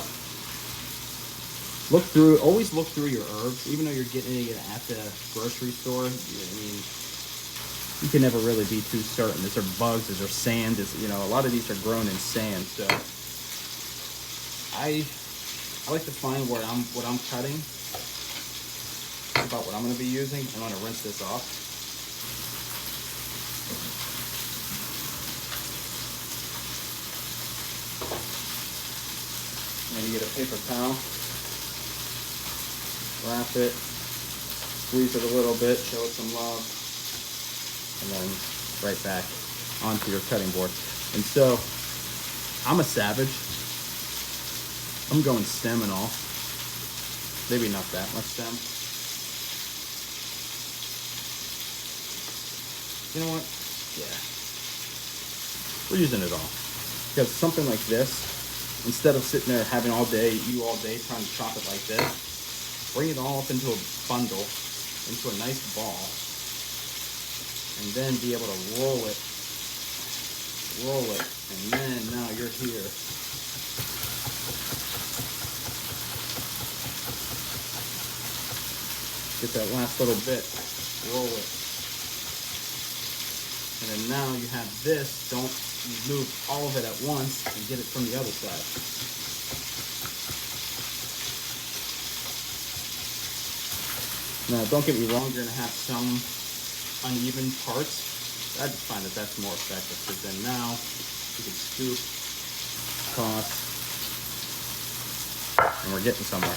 always look through your herbs, even though you're getting it at the grocery store. I mean, you can never really be too certain. Is there bugs? Is there sand? A lot of these are grown in sand. So, I like to find what I'm cutting. That's about what I'm going to be using. I'm going to rinse this off. And then you get a paper towel, wrap it, squeeze it a little bit, show it some love, and then right back onto your cutting board. And so, I'm a savage. I'm going stem and all. Maybe not that much stem. You know what? Yeah. We're using it all. Because something like this, instead of sitting there having all day trying to chop it like this, bring it all up into a bundle, into a nice ball, and then be able to roll it, and then now you're here. Get that last little bit, roll it. And then now you have this, don't move all of it at once and get it from the other side. Now don't get me wrong, you're gonna have some uneven parts. I just find that that's more effective because then now you can scoop, toss, and we're getting somewhere.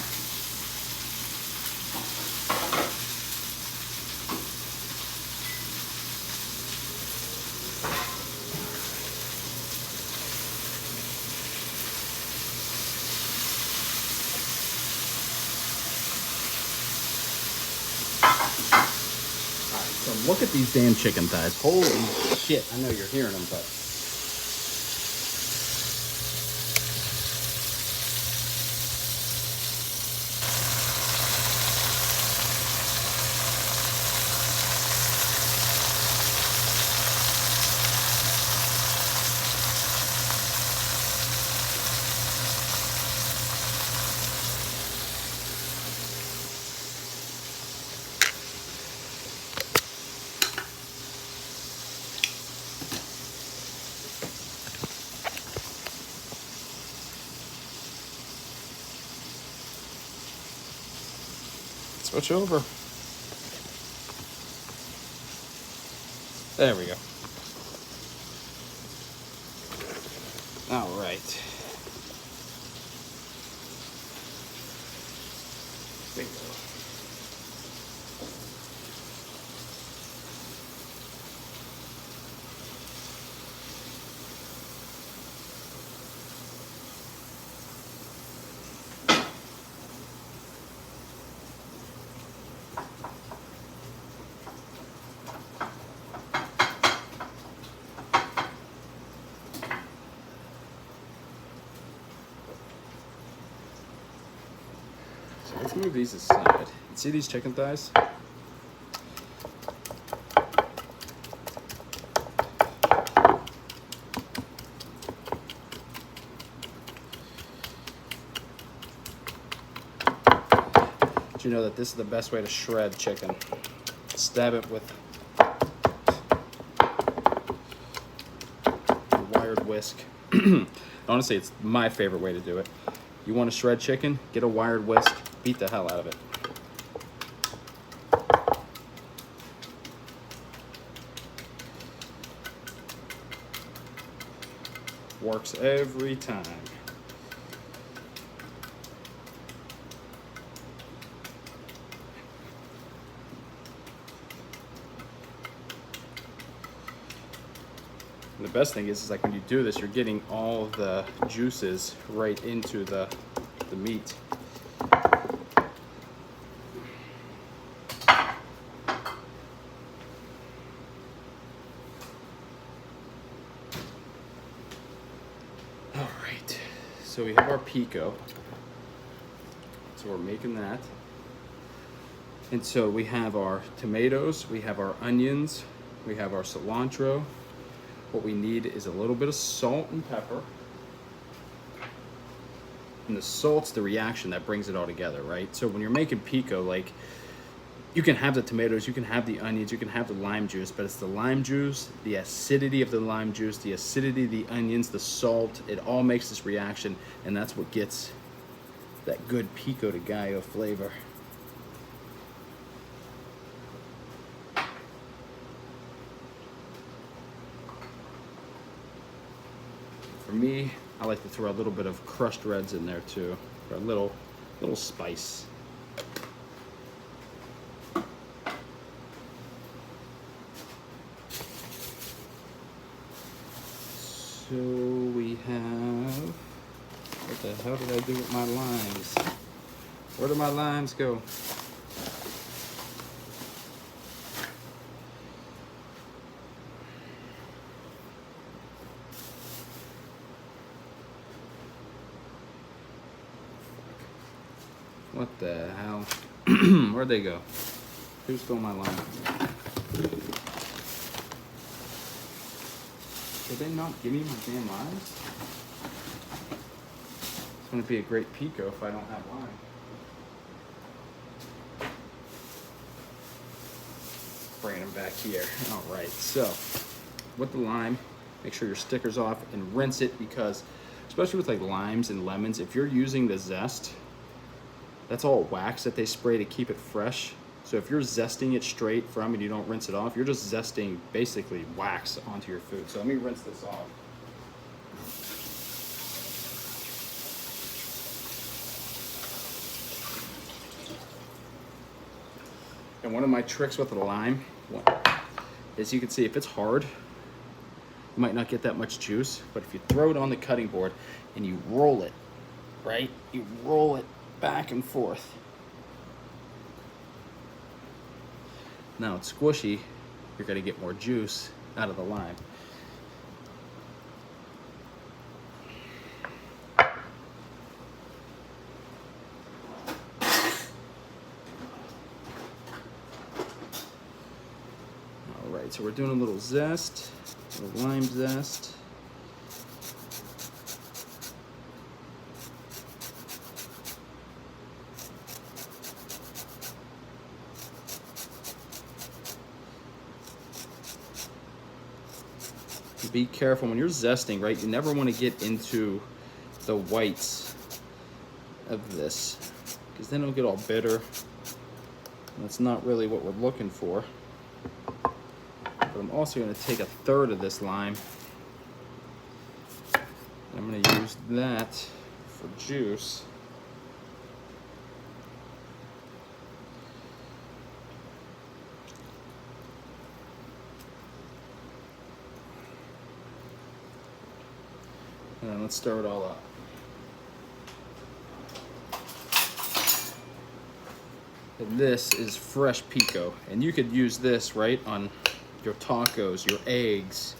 So look at these damn chicken thighs. Holy shit. I know you're hearing them, but switch over. There we go. All right. Bingo. So let's move these aside. See these chicken thighs? Did you know that this is the best way to shred chicken? Stab it with a wired whisk. Honestly, it's my favorite way to do it. You want to shred chicken? Get a wired whisk. Beat the hell out of it. Works every time. And the best thing is like when you do this, you're getting all the juices right into the meat. So we have our pico, so we're making that. And so we have our tomatoes, we have our onions, we have our cilantro. What we need is a little bit of salt and pepper. And the salt's the reaction that brings it all together, right? So when you're making pico, like, you can have the tomatoes, you can have the onions, you can have the lime juice, but it's the lime juice, the acidity of the lime juice, the acidity of the onions, the salt, it all makes this reaction, and that's what gets that good pico de gallo flavor. For me, I like to throw a little bit of crushed reds in there too, for a little spice. So we have, what The hell did I do with my limes? Where did my limes go? What the hell? Where'd they go? Who stole my lime? Did they not give me my damn limes? It's gonna be a great pico if I don't have lime. Bringing them back here. All right, so with the lime, make sure your sticker's off and rinse it, because especially with like limes and lemons, if you're using the zest, that's all wax that they spray to keep it fresh. So if you're zesting it straight from and you don't rinse it off, you're just zesting basically wax onto your food. So let me rinse this off. And one of my tricks with the lime is, you can see if it's hard, you might not get that much juice, but if you throw it on the cutting board and you roll it, right? You roll it back and forth. Now it's squishy, you're gonna get more juice out of the lime. All right, so we're doing a little zest, a little lime zest. Be careful when you're zesting, right? You never want to get into the whites of this, because then it'll get all bitter. And that's not really what we're looking for. But I'm also going to take a third of this lime. I'm going to use that for juice. And then let's stir it all up. And this is fresh pico, and you could use this right on your tacos, your eggs,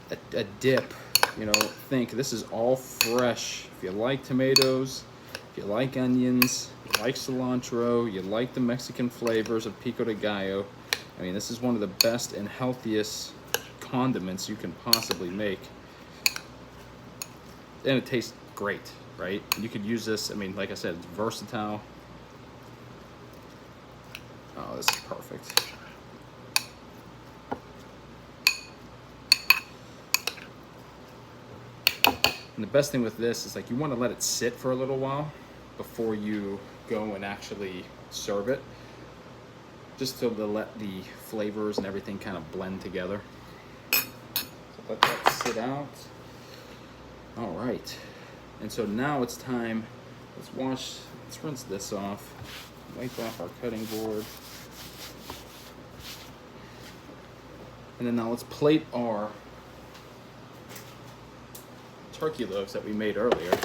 a dip. You know, think this is all fresh. If you like tomatoes, if you like onions, you like cilantro, you like the Mexican flavors of pico de gallo, I mean, this is one of the best and healthiest condiments you can possibly make. And it tastes great, right? You could use this, I mean, like I said, it's versatile. Oh, this is perfect. And the best thing with this is, like, you want to let it sit for a little while before you go and actually serve it, just to let the flavors and everything kind of blend together. So let that sit out. All right, and so now it's time, let's rinse this off, wipe off our cutting board. And then now let's plate our turkey loaves that we made earlier.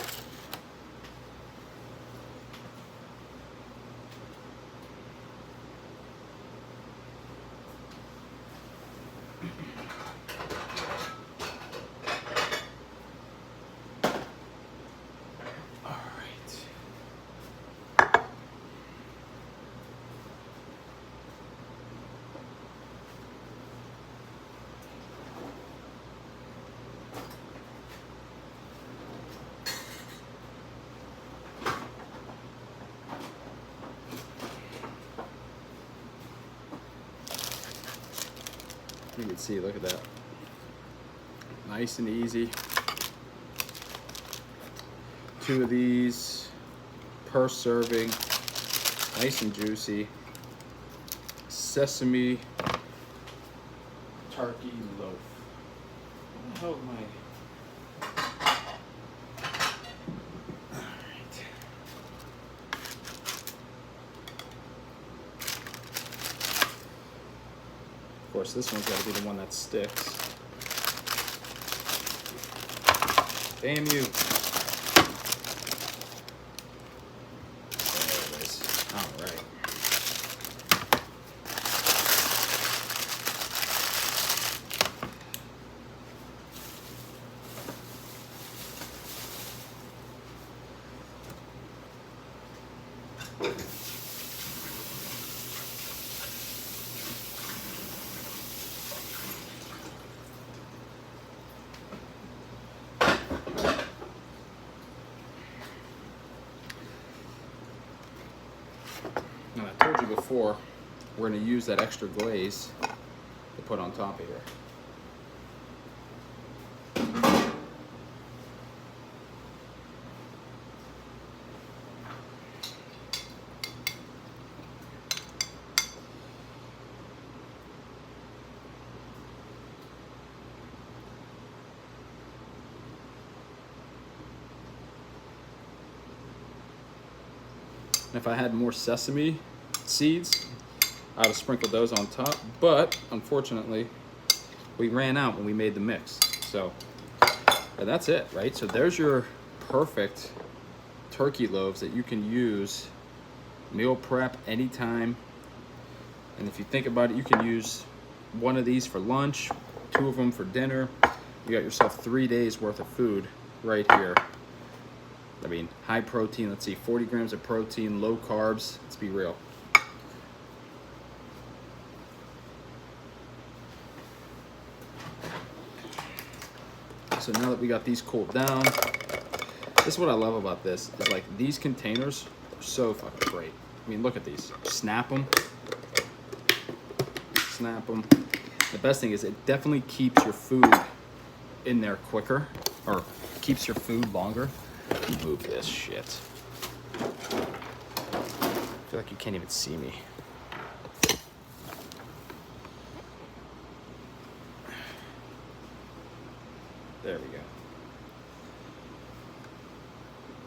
You can see, look at that. Nice and easy. 2 of these per serving. Nice and juicy. Sesame turkey loaf. What the hell am I? Of course, this one's got to be the one that sticks. Damn you. Now, I told you before, we're going to use that extra glaze to put on top of here. And if I had more sesame seeds, I would have sprinkled those on top, but unfortunately, we ran out when we made the mix. So that's it, right? So there's your perfect turkey loaves that you can use, meal prep anytime. And if you think about it, you can use one of these for lunch, 2 of them for dinner. You got yourself 3 days worth of food right here. I mean, high protein, let's see, 40 grams of protein, low carbs, let's be real. So now that we got these cooled down, this is what I love about this, is like these containers are so fucking great. I mean, look at these, snap them. Snap them. The best thing is it definitely keeps your food in there quicker, or keeps your food longer. Move this shit. I feel like you can't even see me. There we go.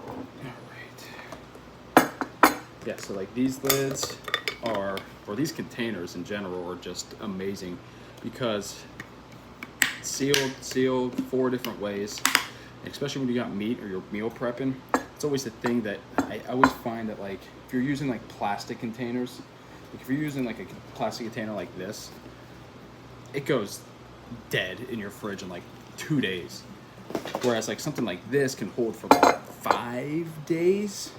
All right. Yeah, so like these lids are, or these containers in general, are just amazing because sealed 4 different ways. Especially when you got meat or you're meal prepping, it's always the thing that I always find that, like, if you're using like plastic containers, like if you're using like a plastic container like this, it goes dead in your fridge in like 2 days. Whereas like something like this can hold for like 5 days.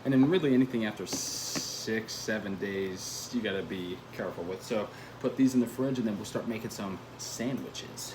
And then really anything after 6, 7 days, you gotta be careful with. So put these in the fridge and then we'll start making some sandwiches.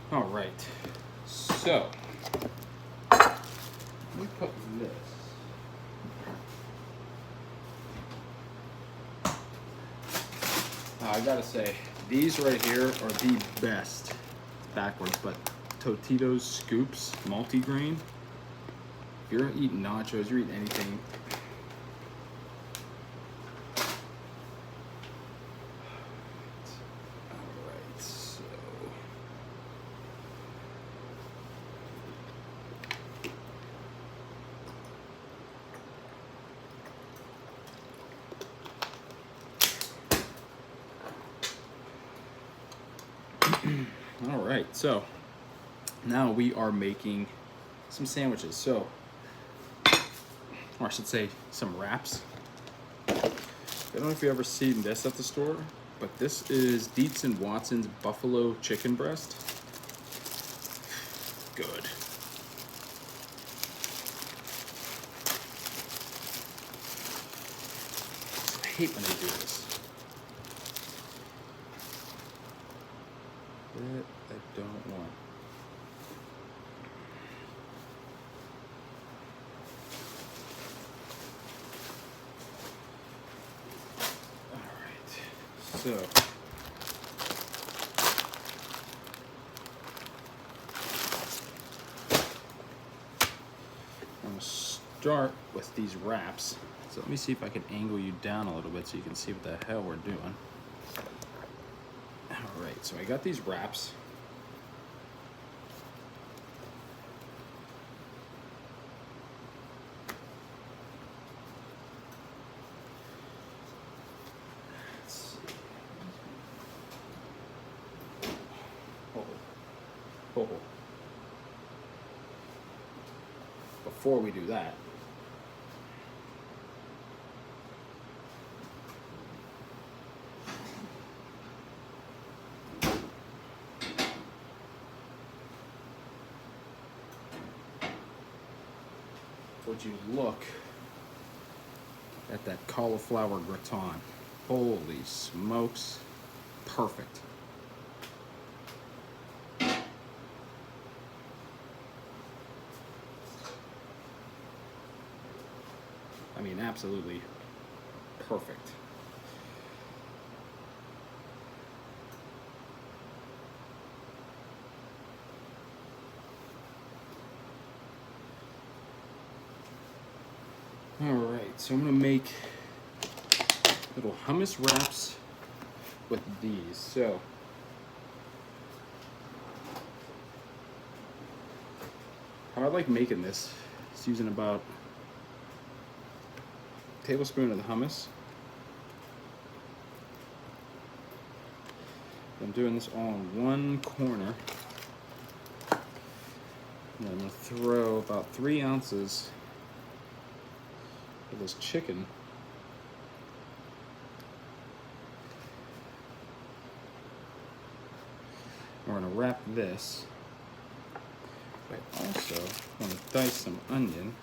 All right, so let me put this. I gotta say, these right here are the best. Backwards, but Totitos Scoops multigrain. If you're eating nachos, you're eating anything. All right, so now we are making some sandwiches. So, or I should say some wraps. I don't know if you ever seen this at the store, but this is Dietz and Watson's buffalo chicken breast. Good. I hate when they do this. That I don't want. Alright, so I'm going to start with these wraps. So let me see if I can angle you down a little bit so you can see what the hell we're doing. Alright, so I got these wraps. before we do that, would you look at that cauliflower gratin? Holy smokes, perfect. I mean, absolutely perfect. All right, so I'm gonna make little hummus wraps with these. So how I like making this is using about a tablespoon of the hummus. I'm doing this all in one corner. And I'm gonna throw about 3 ounces of this chicken we're gonna wrap this. I also want to dice some onion.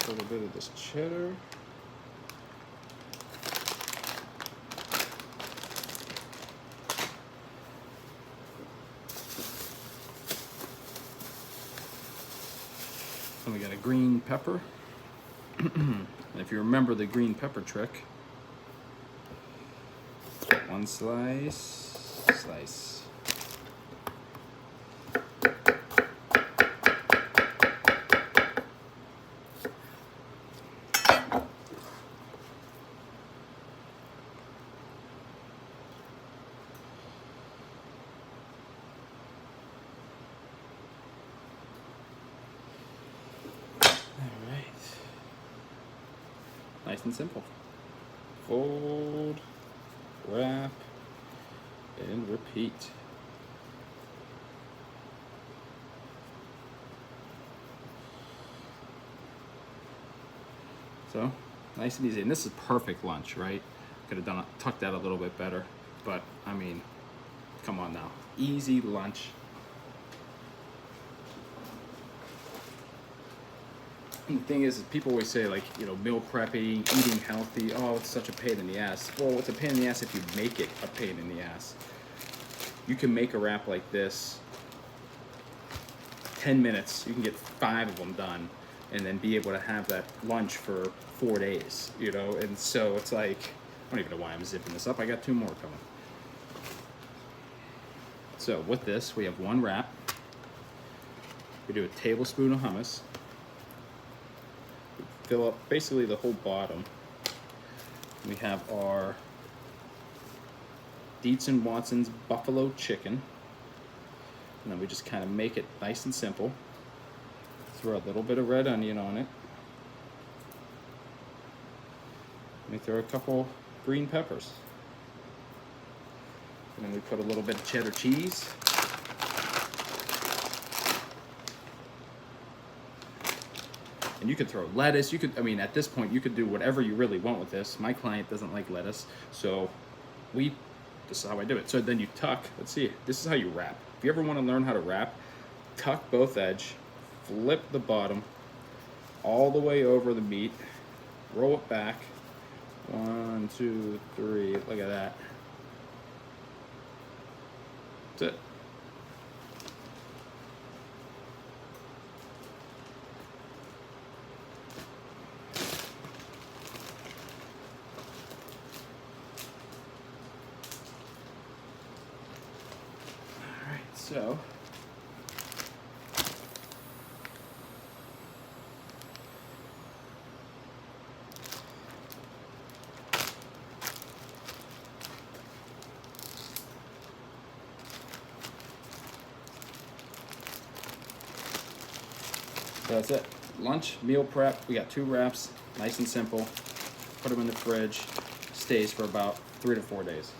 A little bit of this cheddar. And we got a green pepper. And if you remember the green pepper trick, 1 slice. Nice and simple. Fold, wrap, and repeat. So, nice and easy. And this is perfect lunch, right? Could have done it, tucked that a little bit better. But, I mean, come on now. Easy lunch. And the thing is, people always say, like, you know, meal prepping, eating healthy, oh, it's such a pain in the ass. Well, it's a pain in the ass if you make it a pain in the ass. You can make a wrap like this, 10 minutes, you can get 5 of them done, and then be able to have that lunch for 4 days, you know? And so it's like, I don't even know why I'm zipping this up. I got 2 more coming. So with this, we have 1 wrap. We do a tablespoon of hummus. Fill up basically the whole bottom. We have our Dietz & Watson's buffalo chicken. And then we just kind of make it nice and simple. Throw a little bit of red onion on it. We throw a couple green peppers. And then we put a little bit of cheddar cheese. And you could throw lettuce, you could, I mean, at this point, you could do whatever you really want with this. My client doesn't like lettuce, so this is how I do it. So then you tuck, let's see, this is how you wrap. If you ever want to learn how to wrap, tuck both edge, flip the bottom all the way over the meat, roll it back, 1, 2, 3, look at that. That's it. So that's it. Lunch, meal prep. We got 2 wraps, nice and simple. Put them in the fridge. Stays for about 3 to 4 days.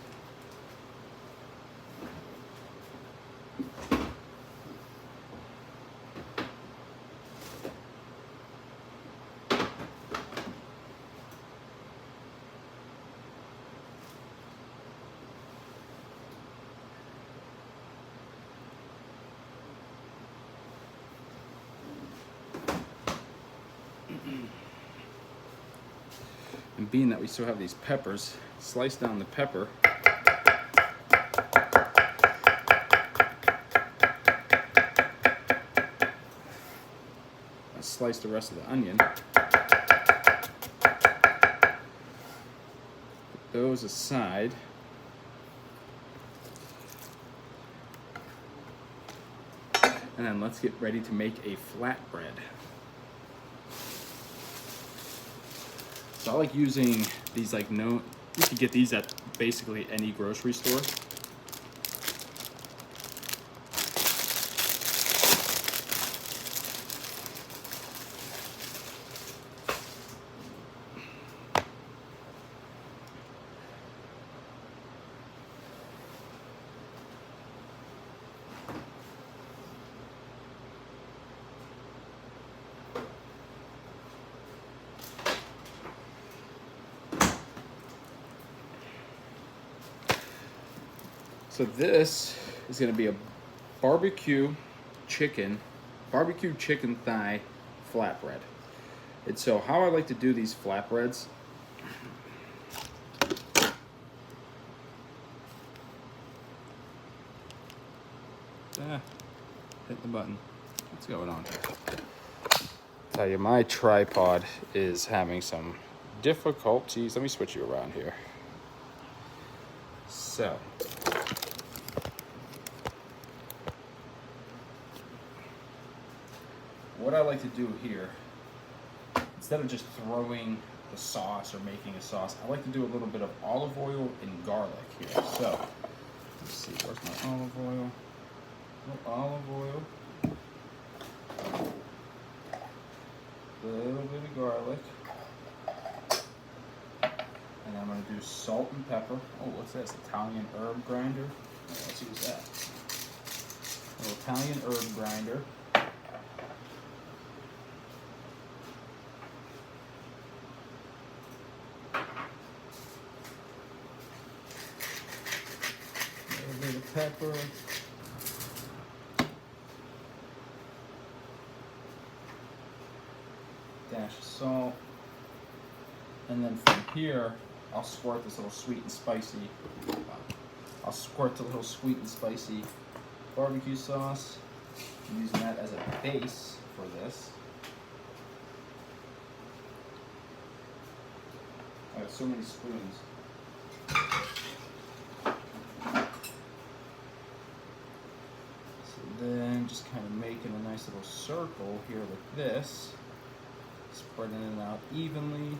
And being that we still have these peppers, slice down the pepper. I'll slice the rest of the onion. Put those aside. And then let's get ready to make a flatbread. So I like using these you can get these at basically any grocery store. So this is going to be a barbecue chicken thigh flatbread. And so how I like to do these flatbreads, hit the button. What's going on? Tell you, my tripod is having some difficulties. Let me switch you around here. So what I like to do here, instead of just throwing the sauce or making a sauce, I like to do a little bit of olive oil and garlic here. So, let's see, where's my olive oil? Olive oil. A little bit of garlic. And I'm going to do salt and pepper. Oh, what's this? Italian herb grinder? Oh, let's use that. A little Italian herb grinder. Pepper, dash of salt, and then from here I'll squirt this little sweet and spicy. I'll squirt the little sweet and spicy barbecue sauce. I'm using that as a base for this. I have so many spoons. Then just kind of making a nice little circle here with this, spreading it out evenly.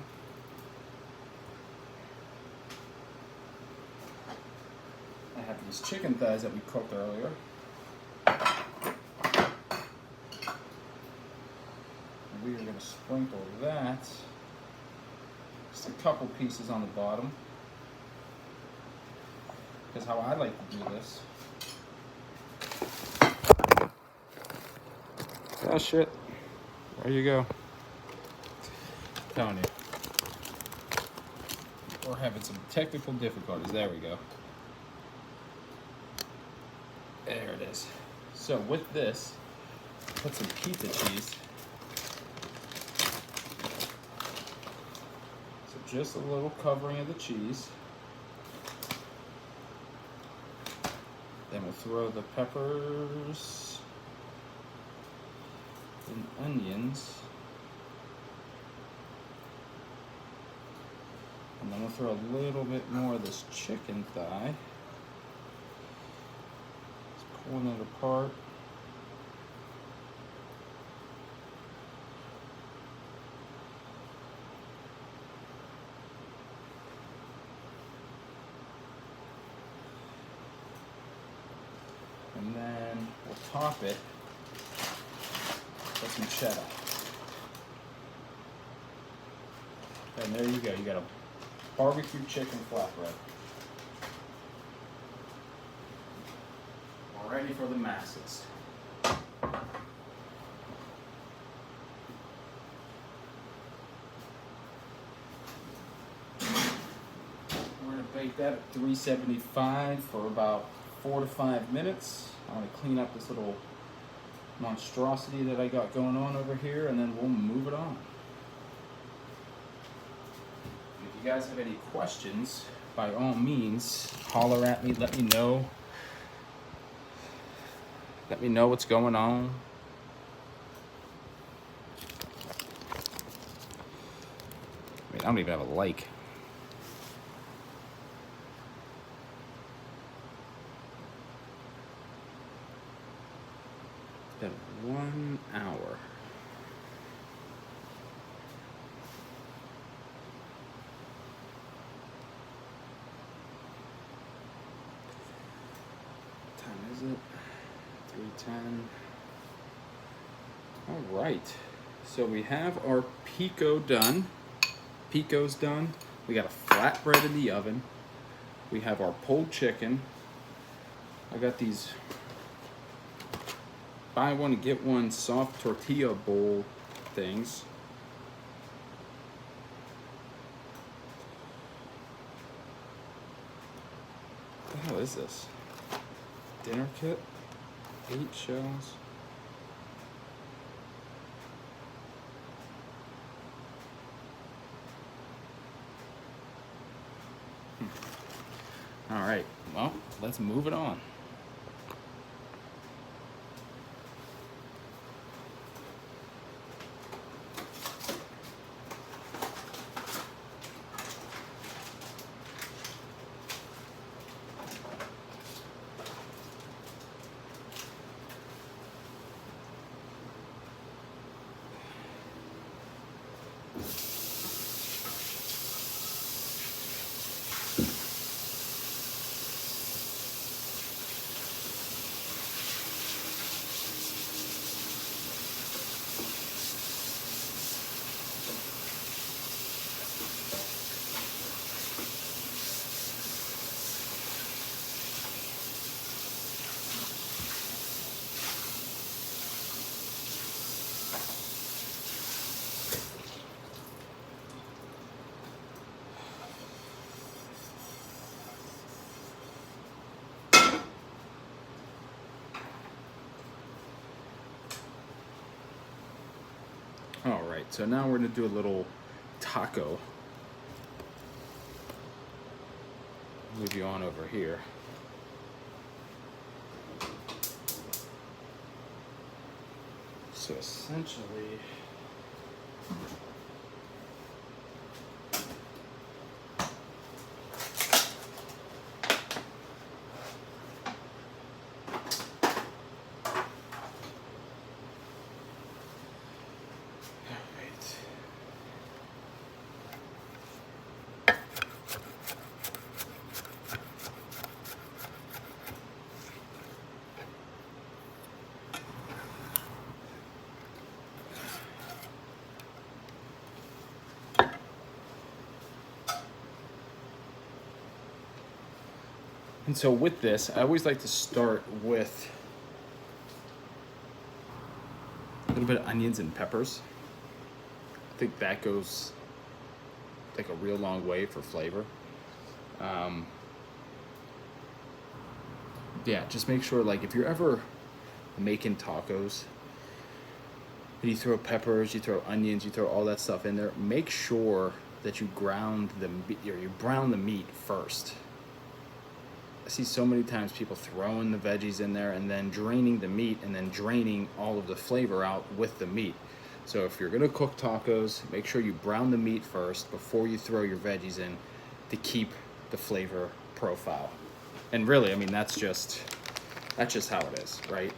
I have these chicken thighs that we cooked earlier. And we are going to sprinkle that, just a couple pieces on the bottom, because how I like to do this. Oh shit. There you go. I'm telling you. We're having some technical difficulties. There we go. There it is. So with this, put some pizza cheese. So just a little covering of the cheese. Then we'll throw the peppers and onions, and then we'll throw a little bit more of this chicken thigh. Just pulling it apart. And then we'll top it with some cheddar. And there you go. You got a barbecue chicken flatbread. We're ready for the masses. We're going to bake that at 375 for about 4 to 5 minutes. I'm going to clean up this little monstrosity that I got going on over here, and then we'll move it on. If you guys have any questions, by all means, holler at me, let me know. Let me know what's going on. I don't even have a like. It's been 1 hour. What time is it? 3:10. All right. So we have our pico done. Pico's done. We got a flatbread in the oven. We have our pulled chicken. I got these buy one get one soft tortilla bowl things. What the hell is this? Dinner kit? 8 shells. All right, well, let's move it on. All right, so now we're gonna do a little taco. Move you on over here. So essentially, and so with this, I always like to start with a little bit of onions and peppers. I think that goes like a real long way for flavor. Yeah, just make sure, like, if you're ever making tacos and you throw peppers, you throw onions, you throw all that stuff in there, make sure that you brown the meat first. I see so many times people throwing the veggies in there and then draining the meat and then draining all of the flavor out with the meat. So if you're gonna cook tacos, make sure you brown the meat first before you throw your veggies in to keep the flavor profile. And really, I mean, that's just That's just how it is, right?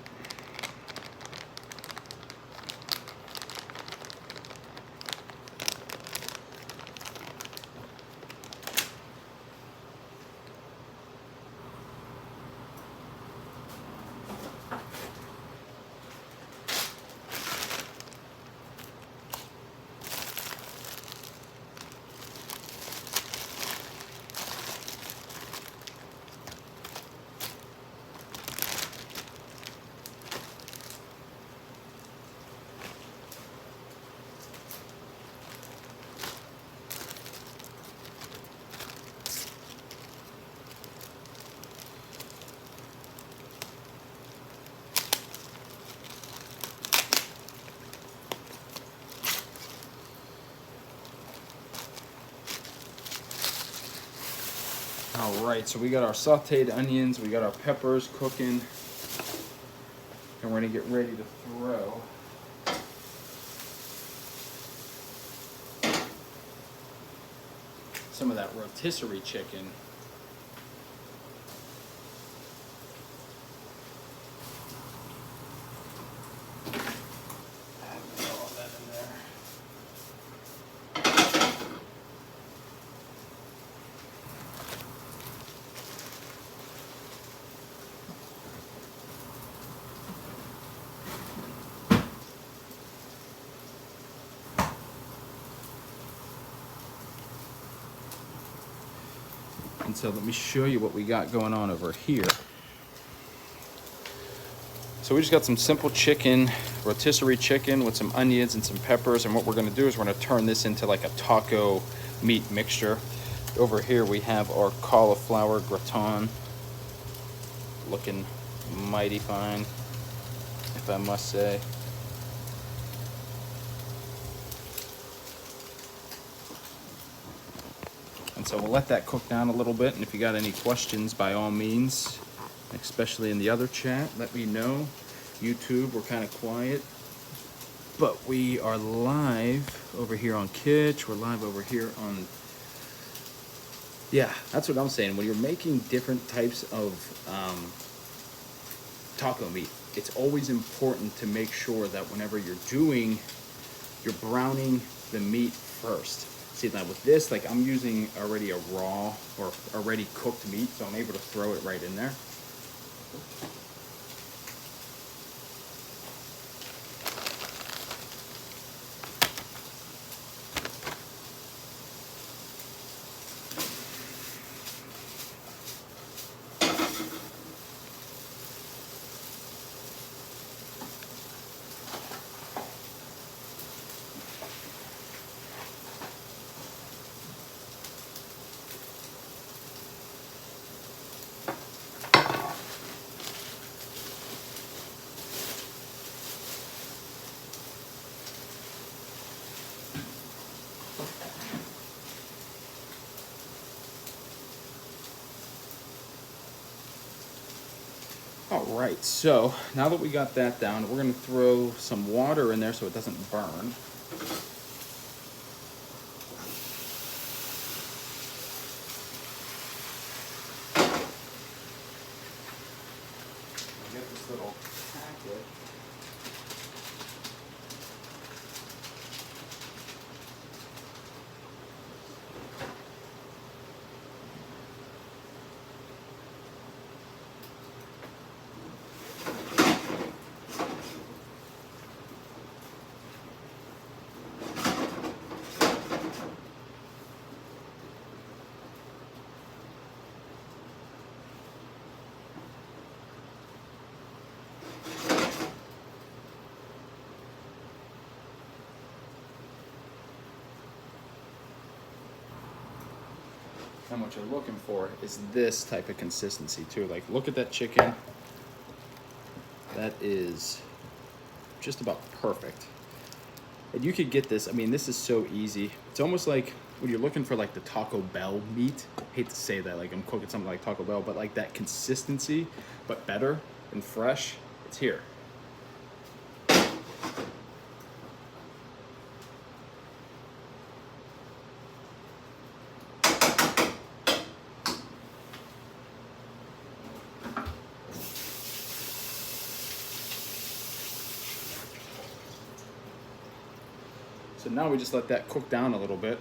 All right, so we got our sauteed onions, we got our peppers cooking, and we're gonna get ready to throw some of that rotisserie chicken. Throw all that in there. And so let me show you what we got going on over here. So we just got some simple chicken, rotisserie chicken with some onions and some peppers. And what we're gonna do is we're gonna turn this into like a taco meat mixture. Over here we have our cauliflower gratin, looking mighty fine, if I must say. And so we'll let that cook down a little bit, and if you got any questions, by all means, especially in the other chat, let me know. YouTube, we're kind of quiet, but we are live over here on Kitch. We're live over here on, yeah, that's what I'm saying. When you're making different types of taco meat, it's always important to make sure that whenever you're browning the meat first. See, now with this, like I'm using already a raw or already cooked meat, so I'm able to throw it right in there. All right, so now that we got that down, we're gonna throw some water in there so it doesn't burn. Get this little packet. And what you're looking for is this type of consistency too. Like, look at that chicken. That is just about perfect. And you could get this, I mean, this is so easy. It's almost like when you're looking for like the Taco Bell meat. I hate to say that, like I'm cooking something like Taco Bell, but like that consistency, but better and fresh, it's here. So now we just let that cook down a little bit.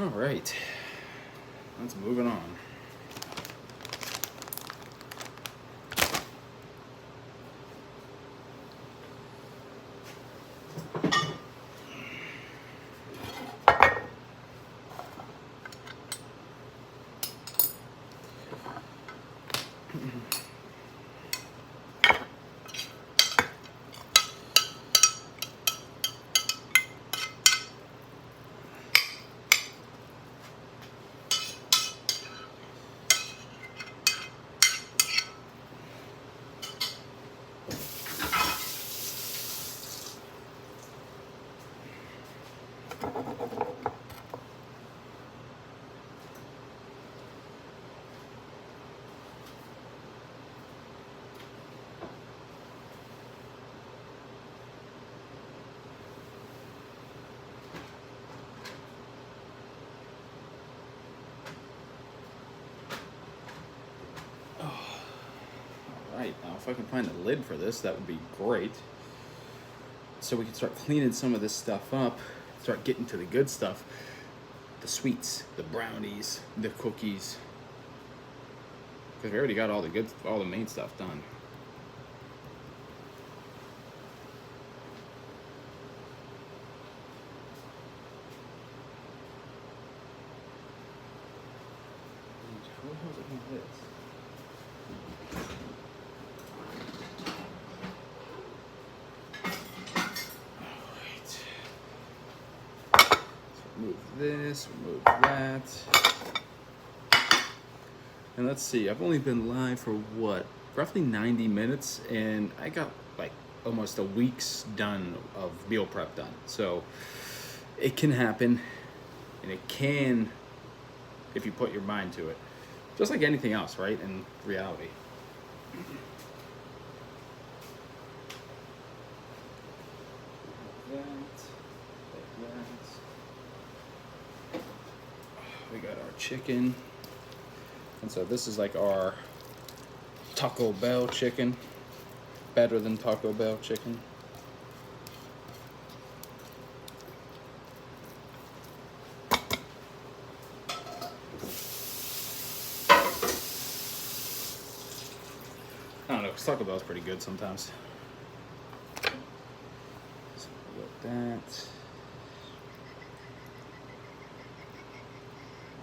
All right, let's move it on. Right, now if I can find a lid for this, that would be great. So we can start cleaning some of this stuff up, start getting to the good stuff. The sweets, the brownies, the cookies. Because we already got all the main stuff done. What the hell is it with this? Remove this, remove that. And let's see, I've only been live for what? Roughly 90 minutes, and I got like almost a week's done of meal prep done. So it can happen, and it can if you put your mind to it. Just like anything else, right? In reality. We got our chicken, and so this is like our Taco Bell chicken, better than Taco Bell chicken. I don't know, 'cause Taco Bell's pretty good sometimes. So we got that.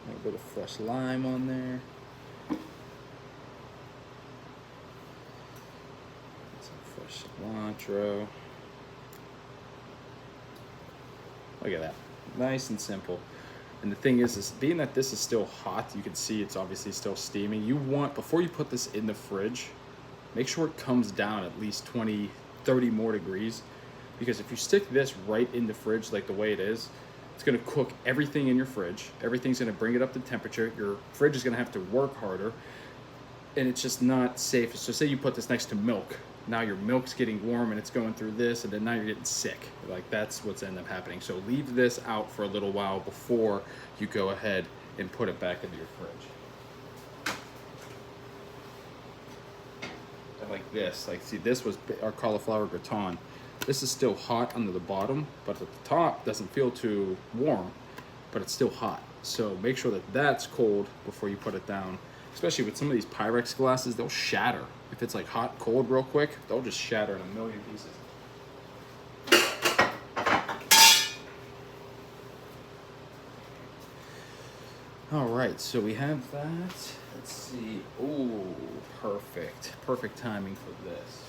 A little bit of fresh lime on there. Some fresh cilantro. Look at that. Nice and simple. And the thing is being that this is still hot, you can see it's obviously still steaming. You want, before you put this in the fridge, make sure it comes down at least 20, 30 more degrees. Because if you stick this right in the fridge like the way it is, it's going to cook everything in your fridge. Everything's going to bring it up to temperature. Your fridge is going to have to work harder. And it's just not safe. So say you put this next to milk. Now your milk's getting warm and it's going through this, and then now you're getting sick. Like, that's what's ended up happening. So leave this out for a little while before you go ahead and put it back into your fridge. Like this. Like, see, this was our cauliflower gratin. This is still hot under the bottom, but at the top doesn't feel too warm, but it's still hot. So make sure that that's cold before you put it down. Especially with some of these Pyrex glasses, they'll shatter. If it's like hot, cold real quick, they'll just shatter in a million pieces. All right, so we have that. Let's see. Oh, perfect. Perfect timing for this.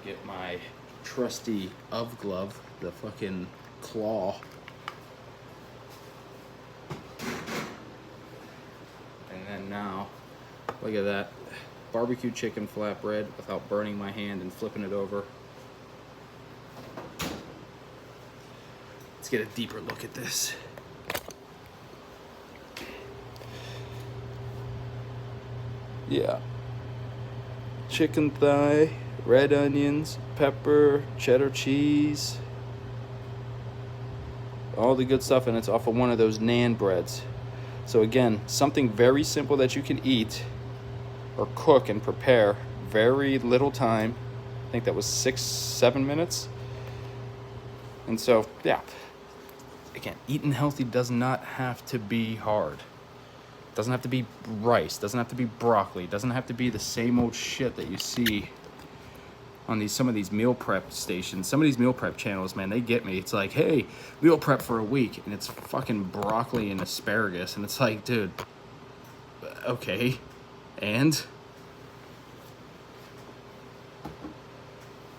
Get my trusty of glove, the fucking claw. And then now Look at that. Barbecue chicken flatbread without burning my hand and flipping it over. Let's get a deeper look at this. Yeah. Chicken thigh, red onions, pepper, cheddar cheese. All the good stuff, and it's off of one of those naan breads. So again, something very simple that you can eat or cook and prepare. Very little time. I think that was 6-7 minutes. And so, yeah. Again, eating healthy does not have to be hard. Doesn't have to be rice. Doesn't have to be broccoli. Doesn't have to be the same old shit that you see on some of these meal prep stations. Some of these meal prep channels, man, they get me. It's like, hey, meal prep for a week, and it's fucking broccoli and asparagus, and it's like, dude, okay, and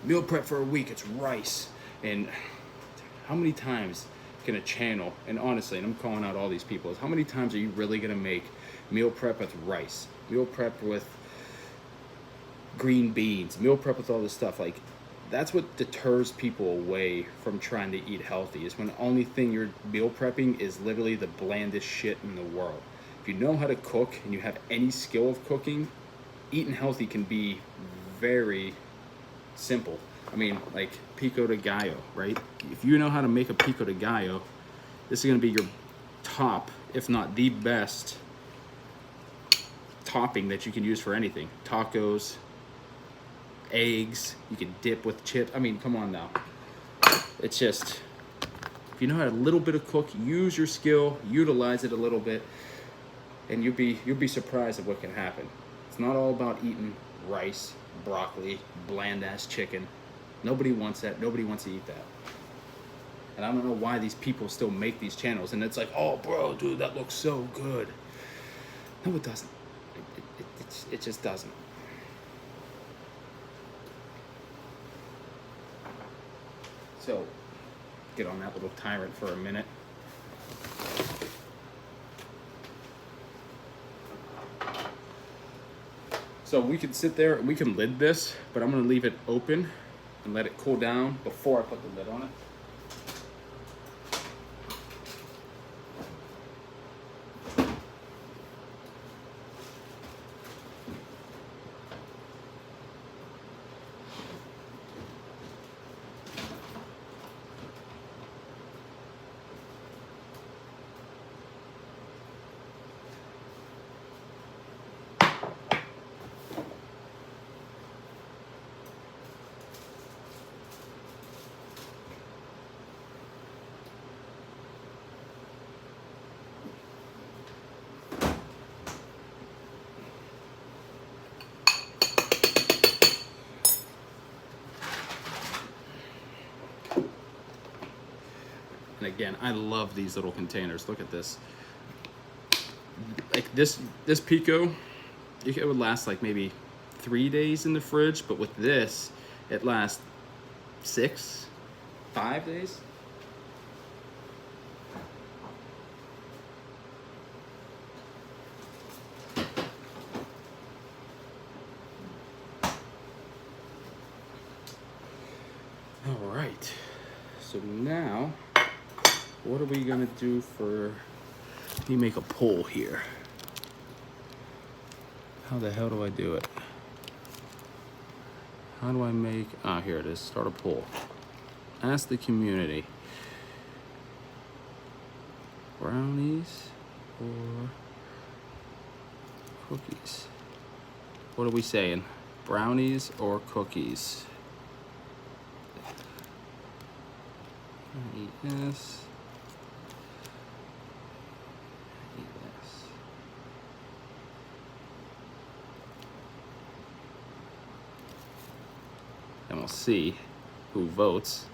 meal prep for a week, it's rice. And how many times can a channel, and honestly, and I'm calling out all these people, is how many times are you really gonna make meal prep with rice, meal prep with green beans, meal prep with all this stuff? Like, that's what deters people away from trying to eat healthy, is when the only thing you're meal prepping is literally the blandest shit in the world. If you know how to cook and you have any skill of cooking, eating healthy can be very simple. I mean, like pico de gallo, right? If you know how to make a pico de gallo, this is gonna be your top, if not the best topping that you can use for anything. Tacos, eggs, you can dip with chips. I mean, come on now. It's just, if you know how a little bit of cook, use your skill, utilize it a little bit, and you'll be surprised at what can happen. It's not all about eating rice, broccoli, bland ass chicken. Nobody wants that. Nobody wants to eat that. And I don't know why these people still make these channels. And it's like, oh, bro, dude, that looks so good. No, it doesn't. It just doesn't. So, get on that little tyrant for a minute. So we can sit there, we can lid this, but I'm gonna leave it open and let it cool down before I put the lid on it. And again, I love these little containers. Look at this. Like this pico, it would last like maybe 3 days in the fridge, but with this, it lasts 6, 5 days. All right, so now, what are we gonna do for, let me make a poll here. How the hell do I do it? How do I make, here it is, start a poll. Ask the community. Brownies or cookies? What are we saying? Brownies or cookies? Eat this. Eat this. And we'll see who votes.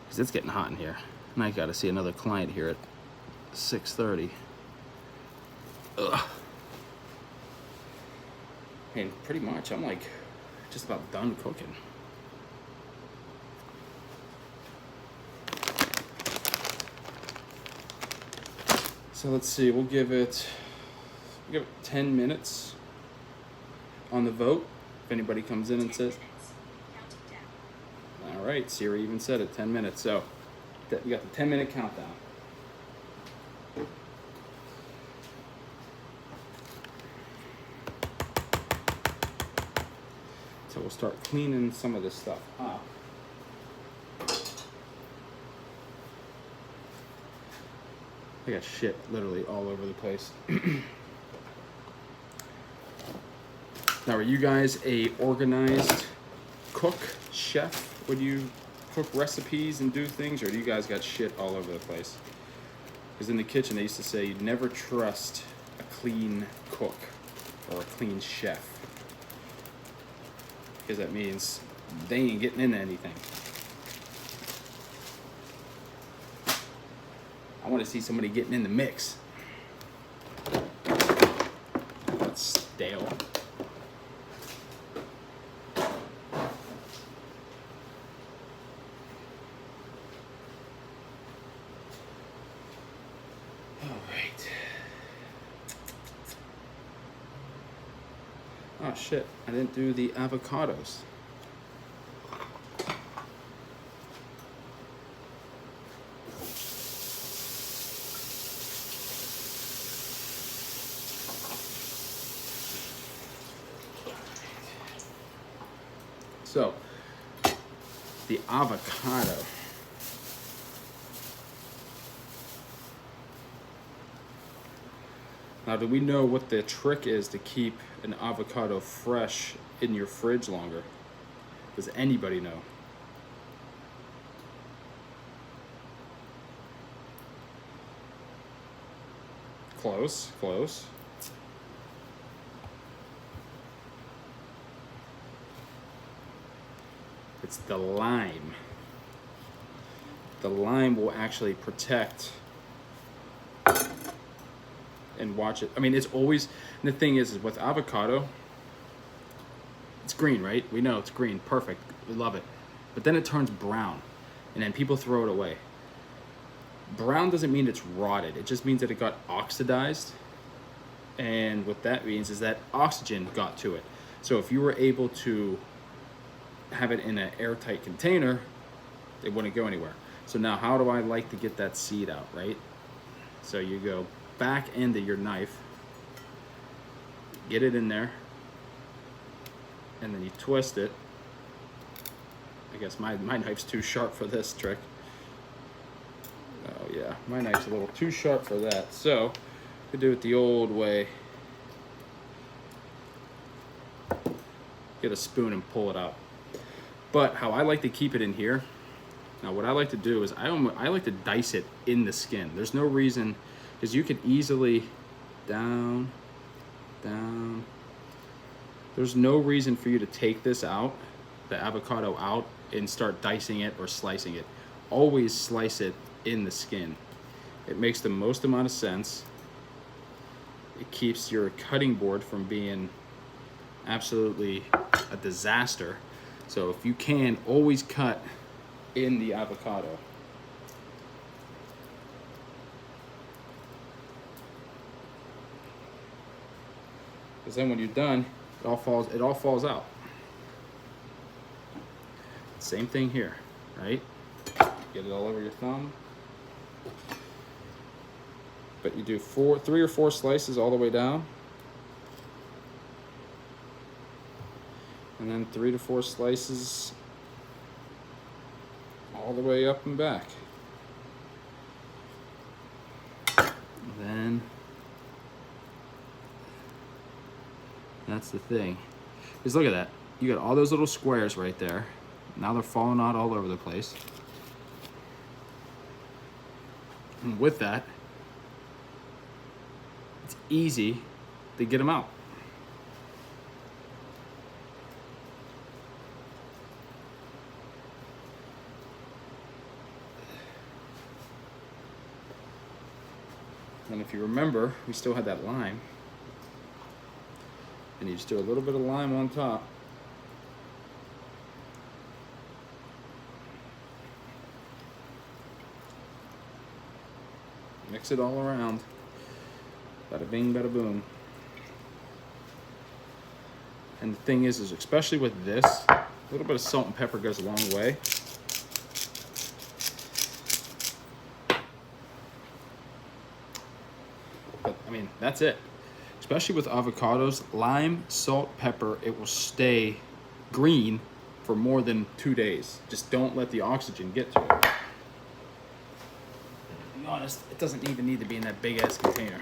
Because it's getting hot in here. And I gotta see another client here at 6:30. Ugh. And pretty much, I'm like just about done cooking. So let's see, we'll give it give it 10 minutes on the vote. If anybody comes in and says, all right, Siri even said it, 10 minutes. So we got the 10-minute countdown. So we'll start cleaning some of this stuff up. I got shit literally all over the place. Now, are you guys a organized cook, chef? Would you cook recipes and do things, or do you guys got shit all over the place? Because in the kitchen, they used to say you'd never trust a clean cook or a clean chef. Because that means they ain't getting into anything. I want to see somebody getting in the mix. That's stale. Oh shit, I didn't do the avocados. So, the avocado. Now, do we know what the trick is to keep an avocado fresh in your fridge longer? Does anybody know? Close, close. It's the lime. The lime will actually protect and watch it. I mean, it's always, and the thing is with avocado, it's green, right? We know it's green, perfect, we love it. But then it turns brown, and then people throw it away. Brown doesn't mean it's rotted, it just means that it got oxidized, and what that means is that oxygen got to it. So if you were able to have it in an airtight container, it wouldn't go anywhere. So now how do I like to get that seed out, right? So you go back end of your knife, get it in there, and then you twist it. I guess my knife's too sharp for this trick. Oh yeah, my knife's a little too sharp for that. So, I do it the old way. Get a spoon and pull it out. But how I like to keep it in here, now what I like to do is I like to dice it in the skin. There's no reason, because you could easily down. There's no reason for you to take this out, the avocado out, and start dicing it or slicing it. Always slice it in the skin. It makes the most amount of sense. It keeps your cutting board from being absolutely a disaster. So if you can, always cut in the avocado. Because then when you're done, it all falls out. Same thing here, right? Get it all over your thumb. But you do 3 or 4 slices all the way down. And then 3 to 4 slices all the way up and back. And then that's the thing. Just look at that. You got all those little squares right there. Now they're falling out all over the place. And with that, it's easy to get them out. And if you remember, we still had that lime. And you just do a little bit of lime on top. Mix it all around. Bada bing, bada boom. And the thing is especially with this, a little bit of salt and pepper goes a long way. But I mean, that's it. Especially with avocados, lime, salt, pepper, it will stay green for more than 2 days. Just don't let the oxygen get to it. To be honest, it doesn't even need to be in that big ass container.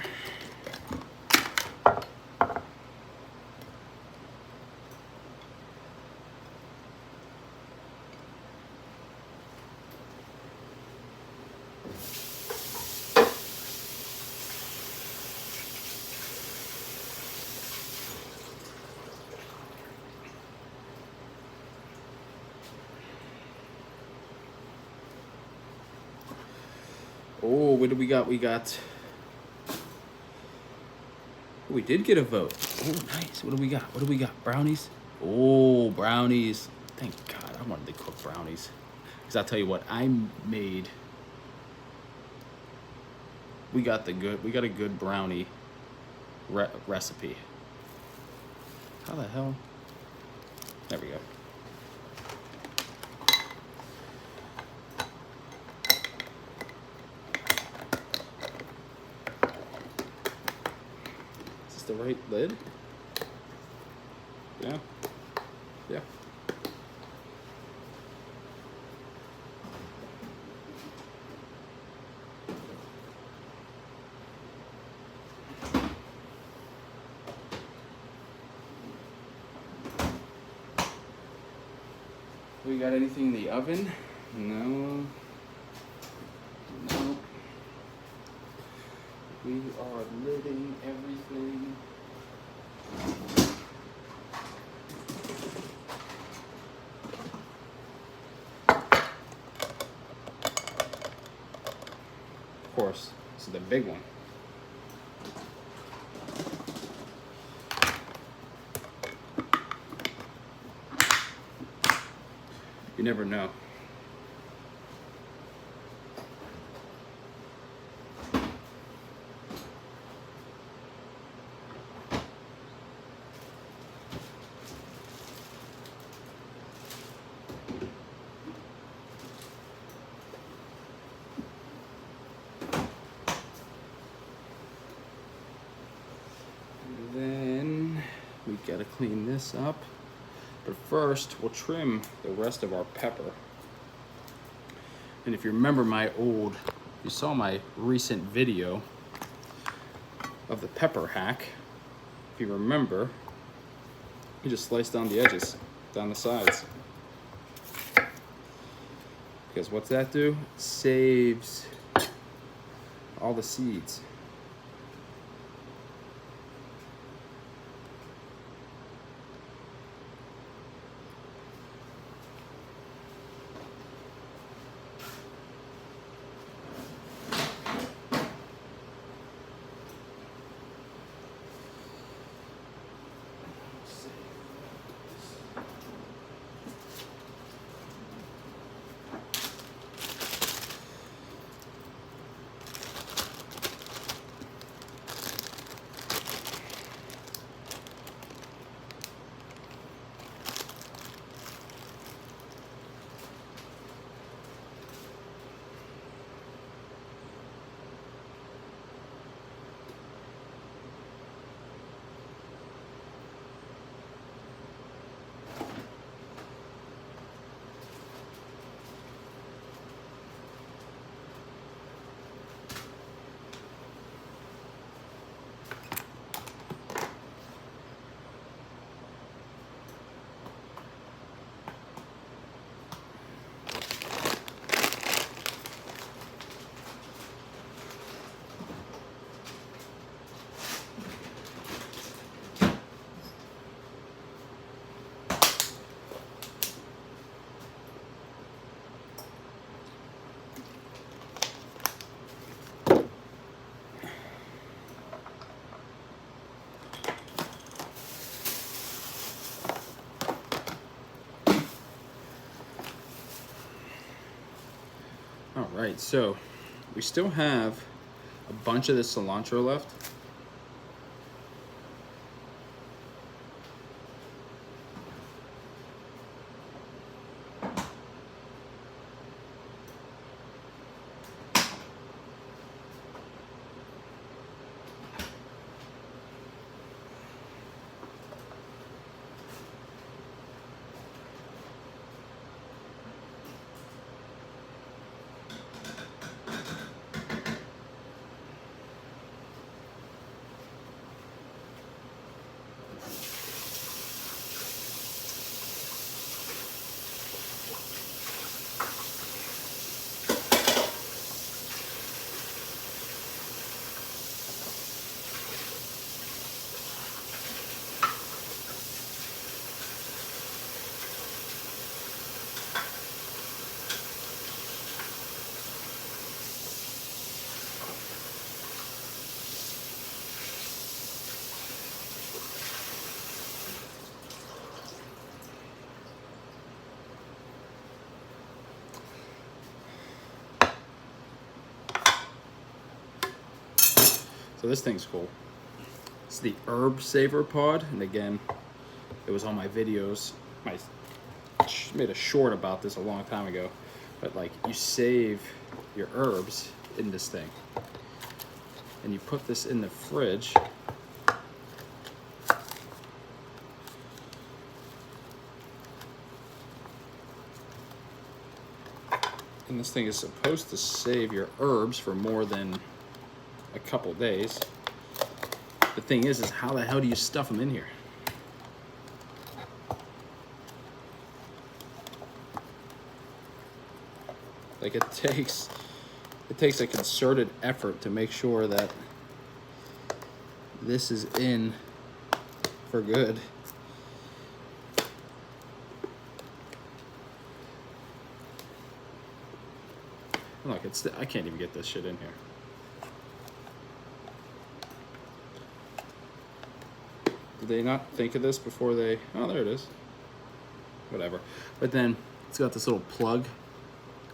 Oh, what do we got? We got... Oh, we did get a vote. Oh, nice. What do we got? What do we got? Brownies? Oh, brownies. Thank God. I wanted to cook brownies. Because I'll tell you what, I made... We got a good brownie recipe. How the hell? There we go. The right lid? Yeah. Yeah. We got anything in the oven? No. No. We are lidding everything. Of course, this is the big one. You never know. We gotta clean this up, but first we'll trim the rest of our pepper. And if you remember you saw my recent video of the pepper hack. If you remember, you just slice down the edges, down the sides. Because what's that do? It saves all the seeds. All right, so we still have a bunch of this cilantro left. So this thing's cool. It's the herb saver pod, and again, it was on my videos. I made a short about this a long time ago, but like you save your herbs in this thing, and you put this in the fridge. And this thing is supposed to save your herbs for more than a couple days. The thing is how the hell do you stuff them in here? Like it takes a concerted effort to make sure that this is in for good. Look, I can't even get this shit in here. Did they not think of this before they... Oh, there it is. Whatever. But then it's got this little plug,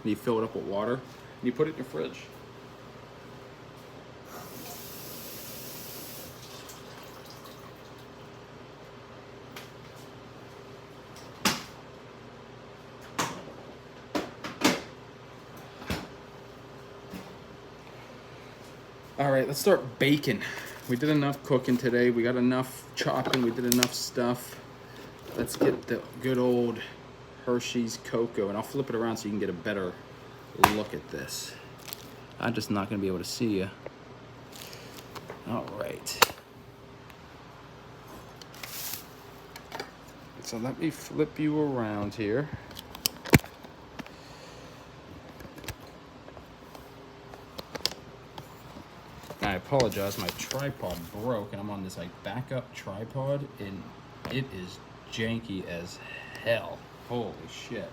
and you fill it up with water, and you put it in your fridge. All right, let's start baking. We did enough cooking today. We got enough chopping. We did enough stuff. Let's get the good old Hershey's cocoa, and I'll flip it around so you can get a better look at this. I'm just not gonna be able to see you. All right. So let me flip you around here. I apologize, my tripod broke and I'm on this like backup tripod and it is janky as hell. Holy shit.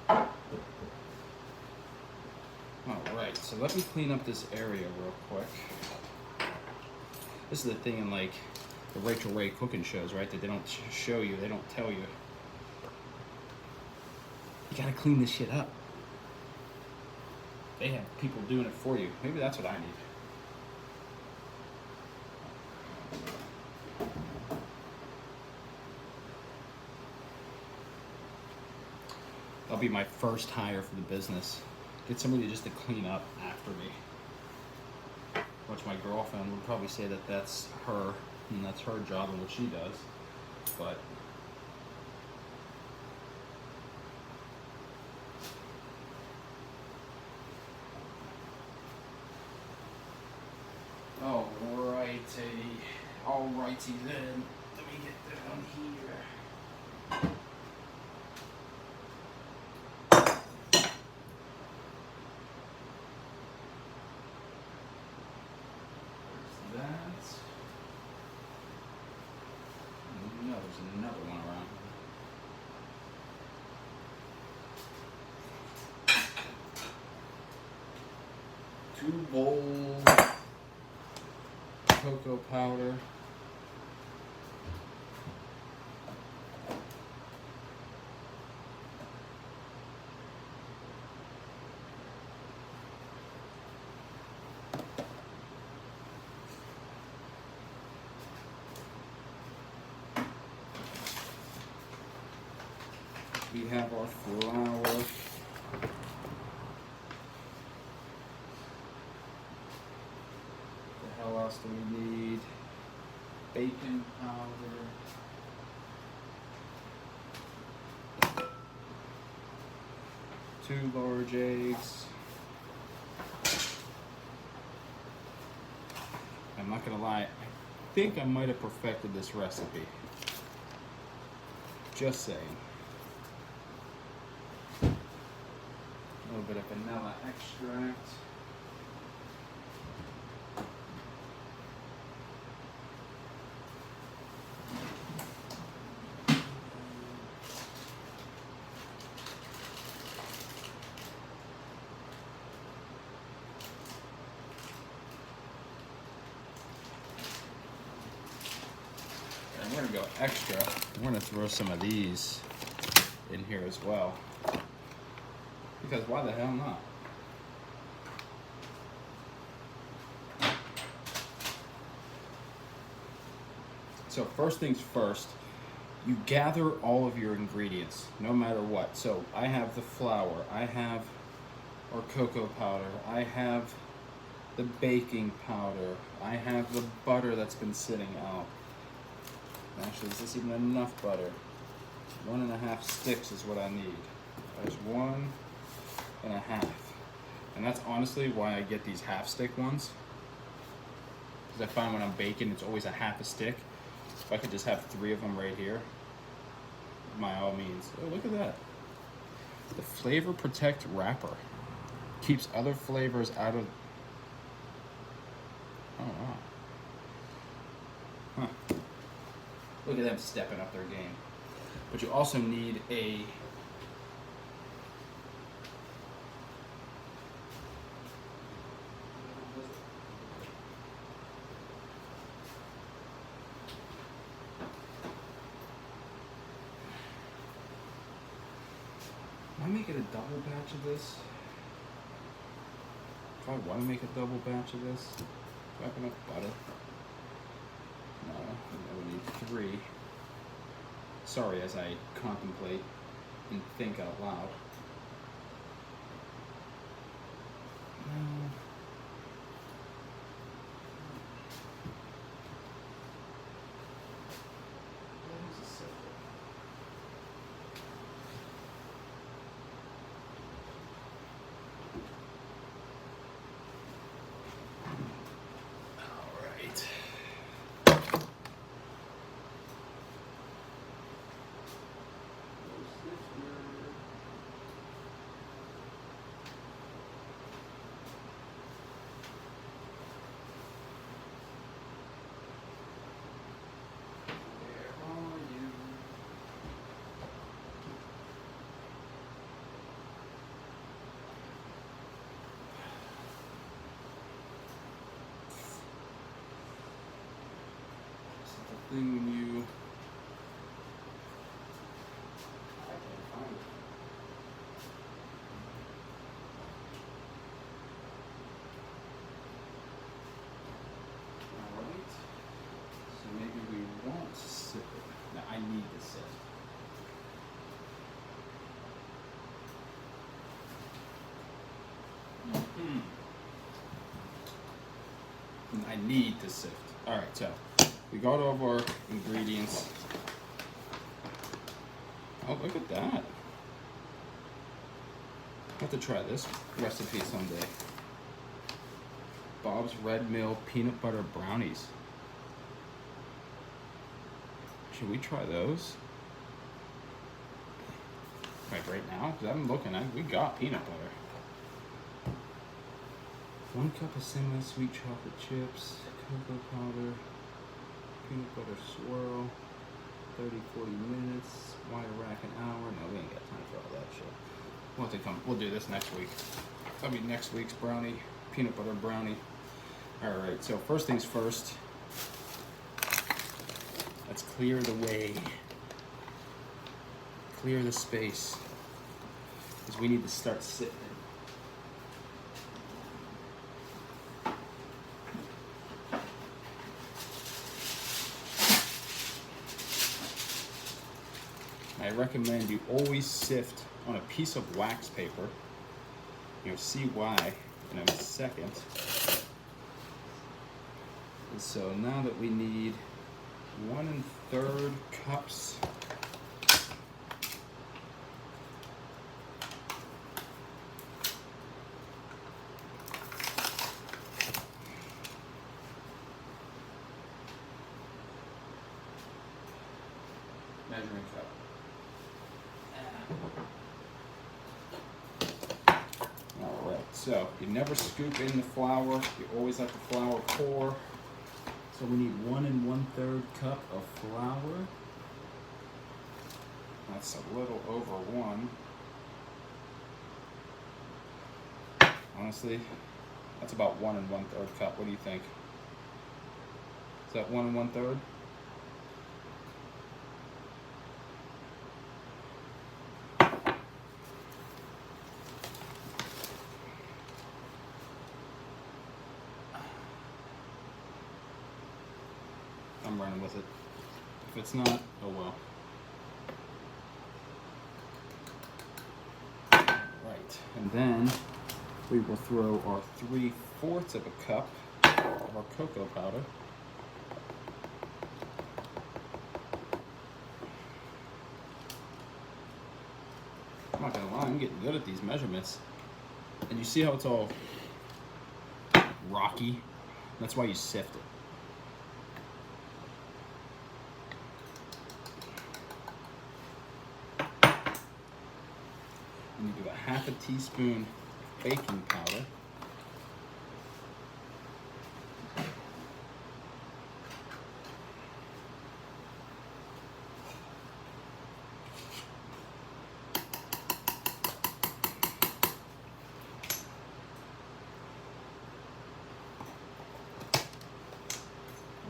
Alright, so let me clean up this area real quick. This is the thing in like the Rachel Ray cooking shows, right? That they don't show you, they don't tell you. You gotta clean this shit up. They have people doing it for you. Maybe that's what I need. That'll be my first hire for the business. Get somebody just to clean up after me. Which my girlfriend would probably say that that's her, and that's her job and what she does. But alrighty then. Let me get down here. There's that. No, there's another one around. 2 bowls. Cocoa powder. We have our flour. What the hell else do we need? Baking powder. Two large eggs. I'm not gonna lie, I think I might have perfected this recipe. Just saying. A little bit of vanilla extract. And we're gonna go extra. We're gonna throw some of these in here as well. Because why the hell not? So first things first, you gather all of your ingredients, no matter what. So I have the flour, I have our cocoa powder, I have the baking powder, I have the butter that's been sitting out. Actually, is this even enough butter? 1.5 sticks is what I need. There's 1.5. And that's honestly why I get these half stick ones. Because I find when I'm baking, it's always a half a stick. If I could just have 3 of them right here, by all means. Oh, look at that. The Flavor Protect wrapper keeps other flavors out of. Oh wow. Huh. Look at them stepping up their game. But you also need a Am I making a double batch of this? If I want to make a double batch of this, do I have enough butter? No, I would need 3. Sorry, as I contemplate and think out loud. No. Thing when you I can't find it. Alright. So maybe we won't sip it. Now I need to sip. I need to sift. Alright, so we got all of our ingredients. Oh, look at that. I'll have to try this recipe someday. Bob's Red Mill peanut butter brownies. Should we try those? Like right now? Because I'm looking at, we got peanut butter. 1 cup of semi-sweet chocolate chips, cocoa powder, peanut butter swirl, 30-40 minutes, wire rack an hour. No, we ain't got time for all that shit. We'll have to come, we'll do this next week. That'll be next week's brownie, peanut butter brownie. Alright, so first things first, let's clear the way. Clear the space. Because we need to start sifting. I recommend you always sift on a piece of wax paper. You'll see why in a second. And so now that we need 1 1/3 cups measuring cup. Alright, so you never scoop in the flour, you always let the flour pour. So we need 1 1/3 cup of flour. That's a little over 1. Honestly, that's about 1 1/3 cup. What do you think? Is that 1 1/3? I'm running with it. If it's not, oh well. Right, and then we will throw our 3/4 of a cup of our cocoa powder. I'm not gonna lie, I'm getting good at these measurements. And you see how it's all rocky? That's why you sift it. And you do a 1/2 teaspoon baking powder.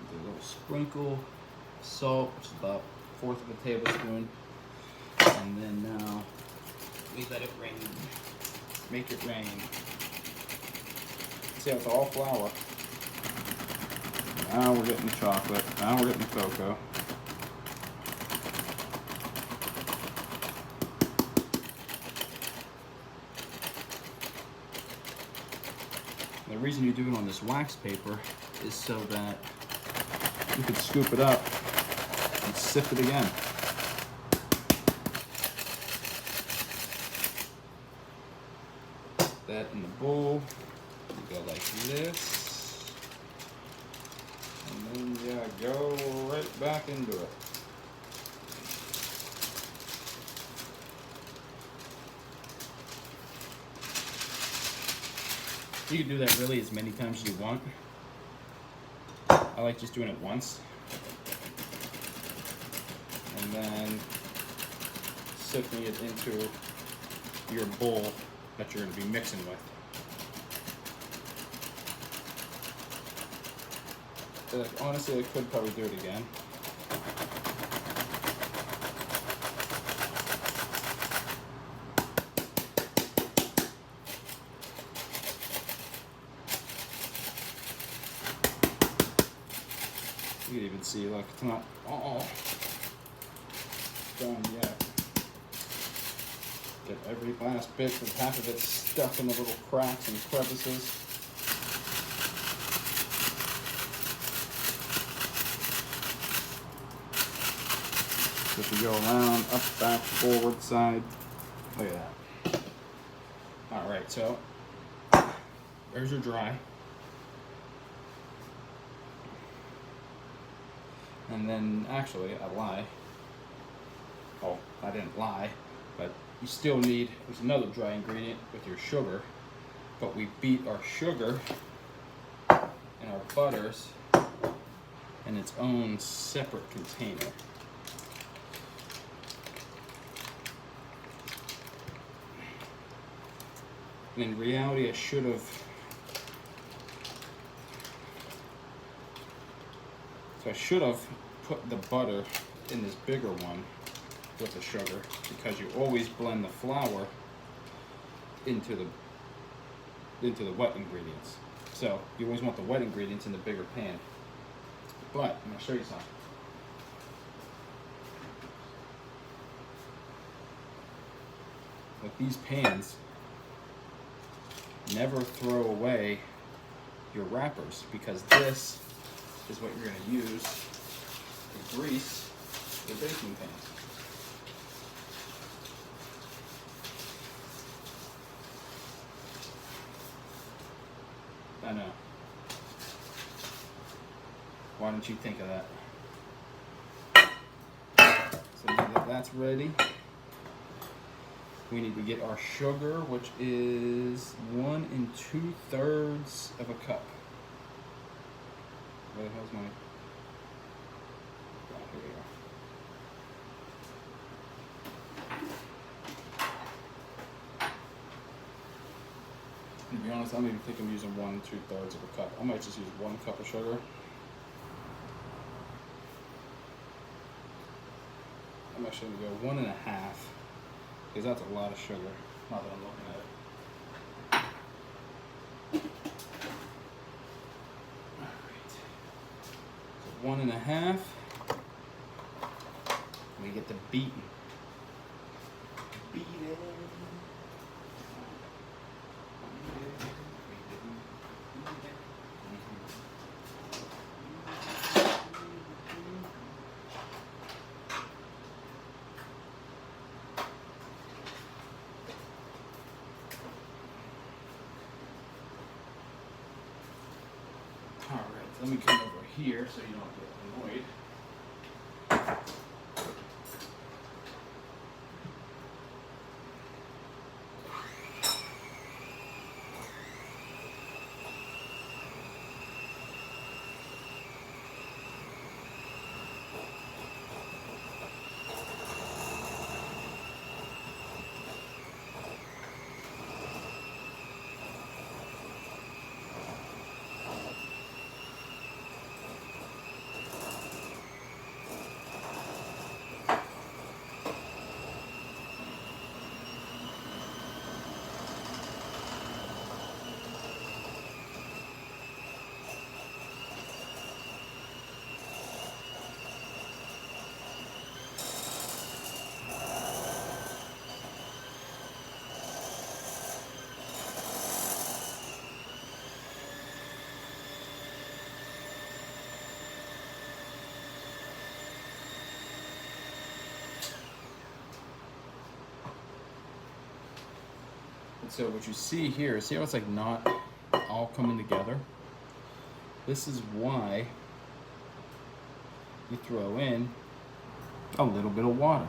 Do a little sprinkle of salt, which is about 1/4 of a tablespoon. And then now we let it rain. Make it rain. See how it's all flour. Now we're getting the chocolate. Now we're getting the cocoa. The reason you do it on this wax paper is so that you can scoop it up and sift it again. That in the bowl, you go like this, and then you go right back into it. You can do that really as many times as you want. I like just doing it once, and then sifting it into your bowl that you're going to be mixing with. Honestly, I could probably do it again. You can even see, look, it's not all done yet. Get every last bit of 1/2 of it stuck in the little cracks and crevices. So if you go around, up, back, forward, side, look at that. All right, so there's your dry. And then, actually, I lie. Oh, I didn't lie, but you still need, there's another dry ingredient with your sugar, but we beat our sugar and our butters in its own separate container. And in reality, I should have put the butter in this bigger one with the sugar, because you always blend the flour into the wet ingredients. So you always want the wet ingredients in the bigger pan. But I'm going to show you something. With these pans, never throw away your wrappers, because this is what you're going to use to grease your baking pans. I know. Why didn't you think of that? So now that that's ready, we need to get our sugar, which is 1 2/3 of a cup. Where the hell's my... Oh, here we are. To be honest, I don't even think I'm using 1 2/3 of a cup. I might just use 1 cup of sugar. I'm actually going to go 1 1/2, because that's a lot of sugar, now that I'm looking at it. Alright. So 1 1/2. we get the beaten. Beat it. All right, let me come over here so you don't get annoyed. So what you see here, see how it's like not all coming together? This is why you throw in a little bit of water.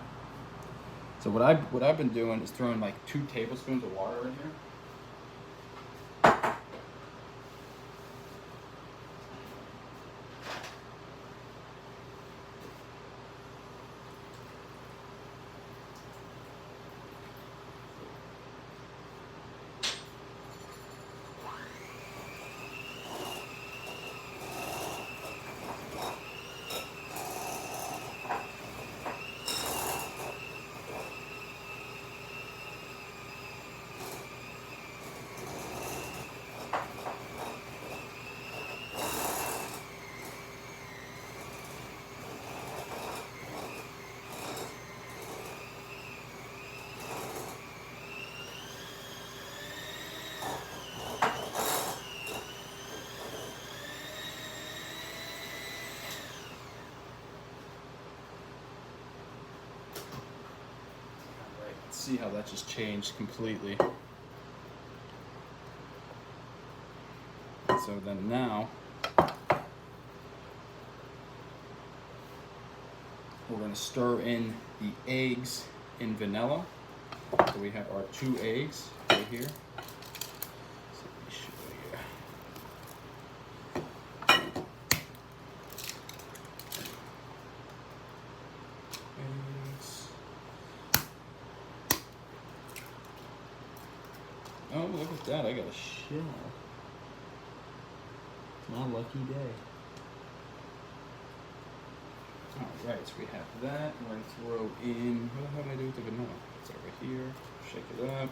So what I've been doing is throwing like 2 tablespoons of water in here. See how that just changed completely. So then now we're going to stir in the eggs in vanilla. So we have our 2 eggs right here. So let me show you. Eggs. Oh, look at that, I got a shell. It's my lucky day. Alright, so we have that. We're going to throw in, what the hell did I do with the vanilla? It's over here. Shake it up.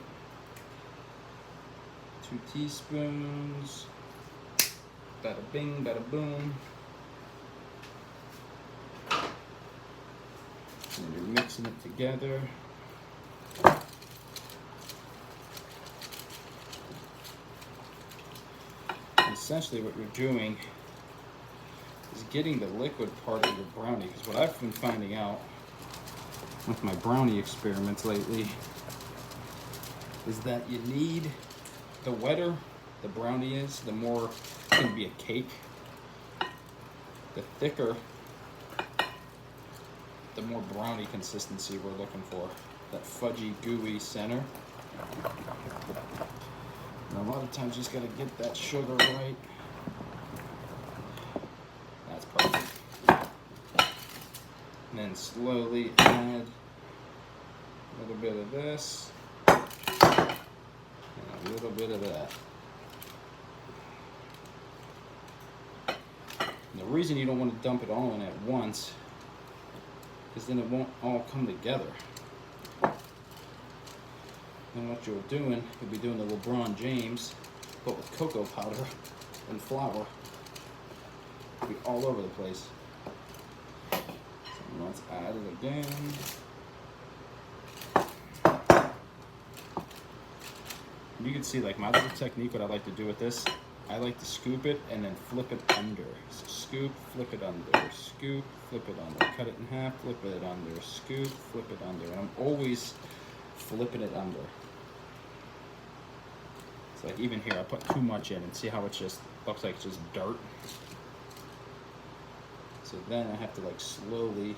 2 teaspoons. Bada bing, bada boom. And you're mixing it together. Essentially what you're doing is getting the liquid part of your brownie, because what I've been finding out with my brownie experiments lately is that you need, the wetter the brownie is, the more it's going to be a cake. The thicker, the more brownie consistency we're looking for. That fudgy, gooey center. And a lot of times you just gotta get that sugar right. That's perfect. And then slowly add a little bit of this and a little bit of that. And the reason you don't want to dump it all in at once is then it won't all come together. And what you're doing, you'll be doing the LeBron James, but with cocoa powder and flour. It'll be all over the place. So I'm going let's add it again. You can see like my little technique, what I like to do with this, I like to scoop it and then flip it under. So scoop, flip it under, scoop, flip it under, cut it in half, flip it under, scoop, flip it under. And I'm always flipping it under. It's like even here, I put too much in and see how it just looks like it's just dirt. So then I have to like slowly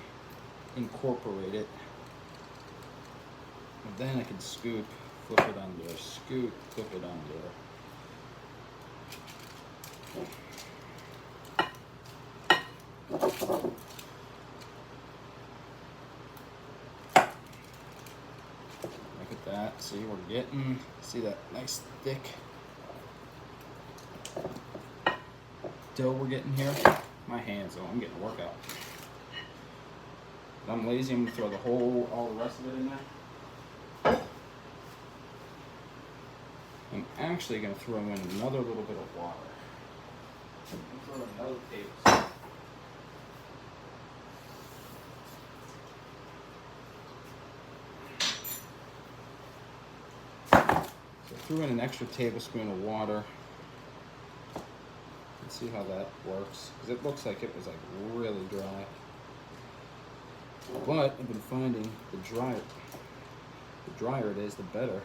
incorporate it. And then I can scoop, flip it under, scoop, flip it under. Look at that. See, we're getting, see that nice thick dough we're getting here? My hands, oh, I'm getting a workout. If I'm lazy, I'm gonna throw all the rest of it in there. I'm actually going to throw in another little bit of water. Throw another tablespoon. So I threw in an extra tablespoon of water. Let's see how that works. Because it looks like it was like really dry. But I've been finding the drier it is, the better.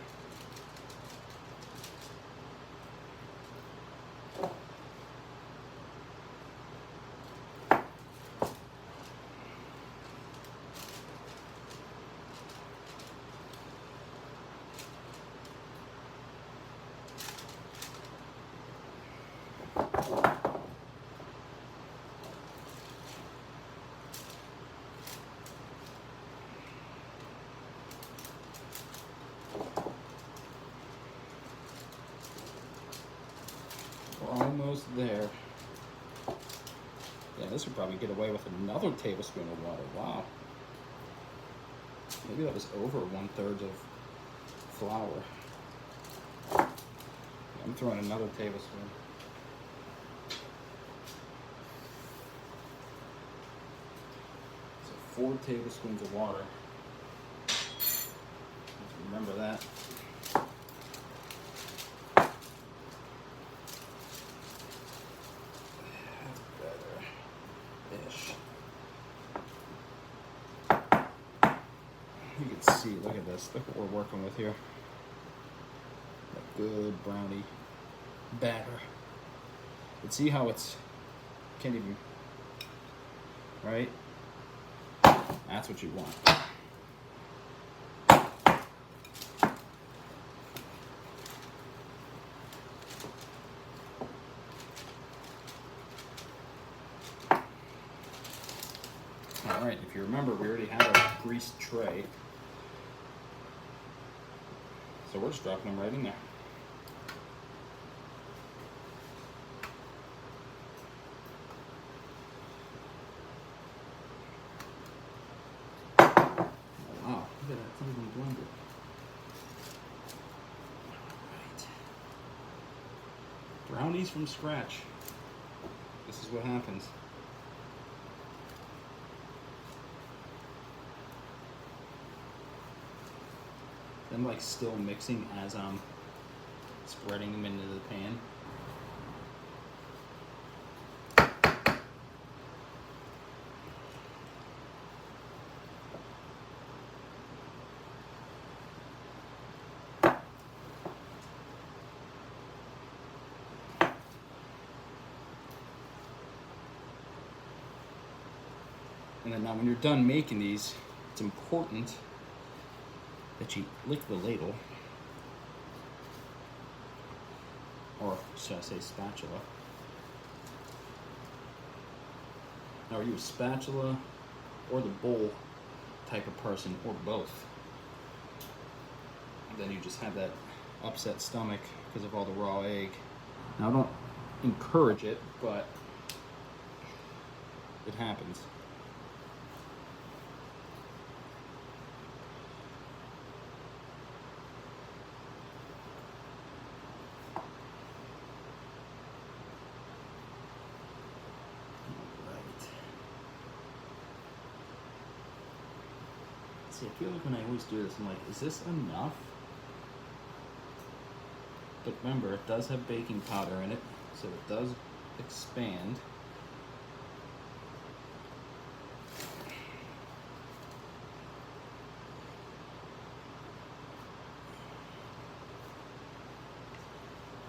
Almost there. Yeah, this would probably get away with another tablespoon of water. Wow. Maybe that was over 1/3 of flour. I'm throwing another tablespoon. So 4 tablespoons of water. Let's remember that. You can see, look at this. Look what we're working with here. A good brownie batter. And see how it's, can't even, right? That's what you want. Alright, if you remember, we already had a greased tray. So we're just dropping them right in there. Oh, wow, look at that, it's not even blended. Alright. Brownies from scratch. This is what happens. I'm like still mixing as I'm spreading them into the pan. And then now when you're done making these, it's important that you lick the ladle, or should I say spatula. Now, are you a spatula or the bowl type of person, or both? And then you just have that upset stomach because of all the raw egg. Now, I don't encourage it, but it happens. See, I feel like when I always do this, I'm like, is this enough? But remember, it does have baking powder in it, so it does expand.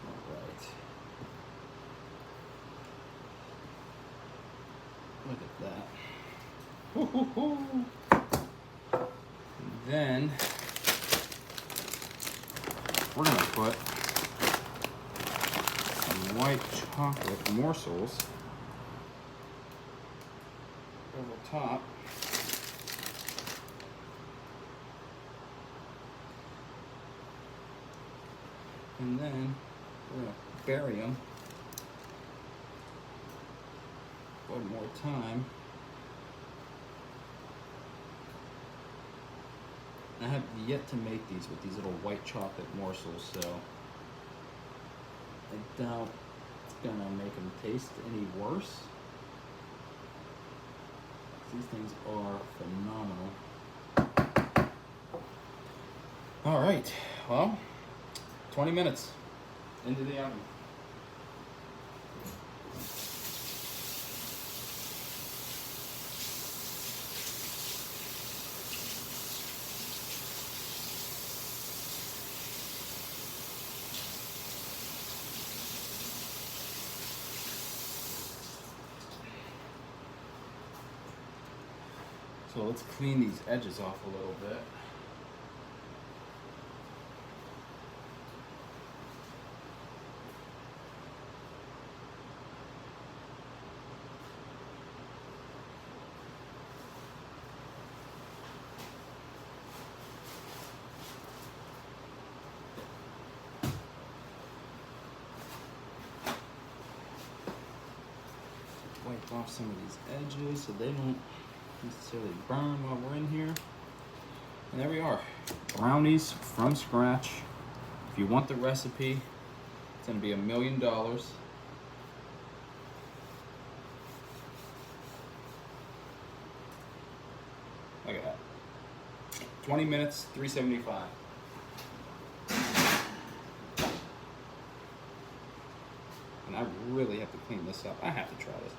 Alright. Look at that. Woo-hoo-hoo. Then we're going to put some white chocolate morsels over top. And then we're going to bury them one more time. I have yet to make these with these little white chocolate morsels, so I doubt it's gonna make them taste any worse. These things are phenomenal. All right, well, 20 minutes into the oven. So let's clean these edges off a little bit. Wipe off some of these edges so they don't necessarily burn while we're in here. And there we are. Brownies from scratch. If you want the recipe, it's going to be $1 million. Look at that. 20 minutes, $3.75. And I really have to clean this up. I have to try this.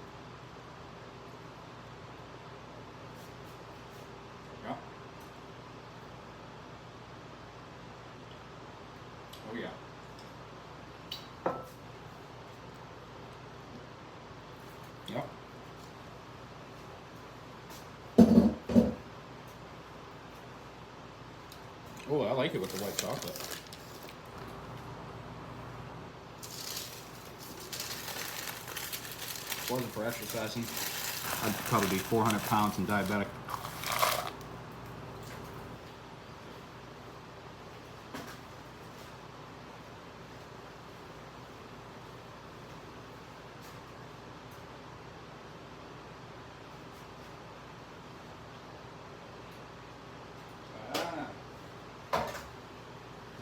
Oh yeah. Yep. Oh, I like it with the white chocolate. If it wasn't for exercising, I'd probably be 400 pounds and diabetic.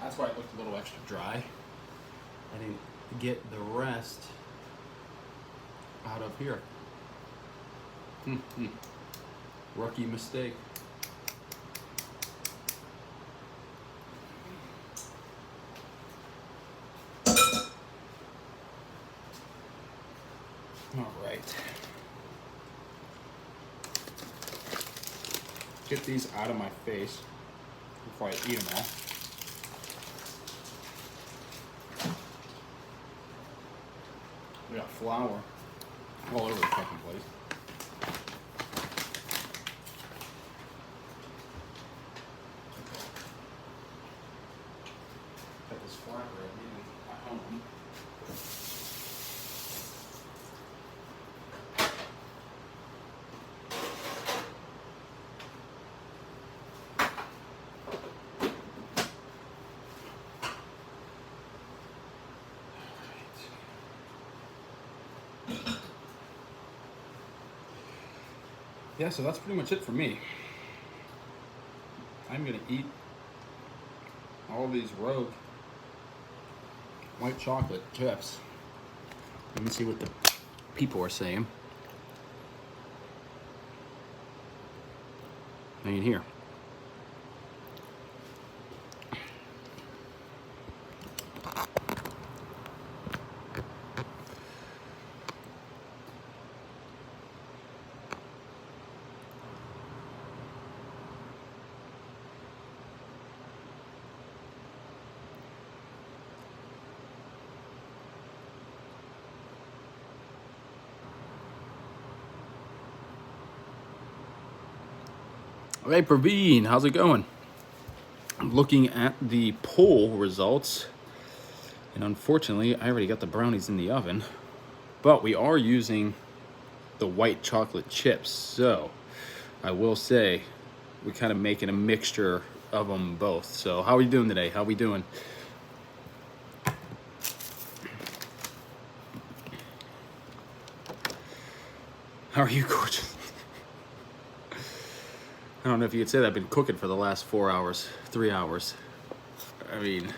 That's why it looked a little extra dry. I didn't get the rest out of here. Rookie mistake. All right. Get these out of my face before I eat them all. We got flour all over the fucking place. Got this flatbread made at home. Yeah, so that's pretty much it for me. I'm gonna eat all these Rogue white chocolate chips. Let me see what the people are saying. I mean, here. Hey, Praveen, how's it going? I'm looking at the poll results, and unfortunately, I already got the brownies in the oven, but we are using the white chocolate chips, so I will say we're kind of making a mixture of them both. So how are we doing today? How are we doing? How are you, gorgeous? I don't know if you could say that. I've been cooking for the last 4 hours, 3 hours. I mean,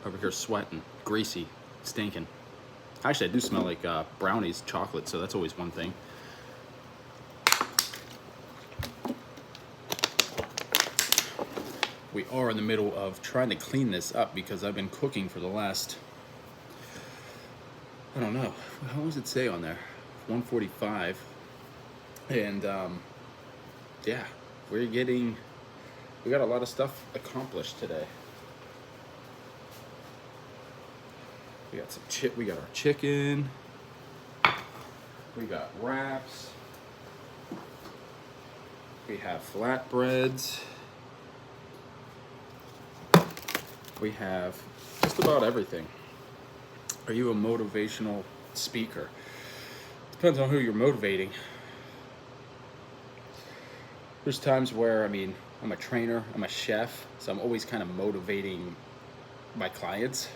over here sweating, greasy, stinking. Actually, I do smell like brownies, chocolate, so that's always one thing. We are in the middle of trying to clean this up because I've been cooking for the last, I don't know, how does it say on there? 1:45. And yeah, we got a lot of stuff accomplished today. We got we got our chicken, we got wraps, we have flatbreads, we have just about everything. Are you a motivational speaker? Depends on who you're motivating. There's times where, I mean, I'm a trainer, I'm a chef, so I'm always kind of motivating my clients.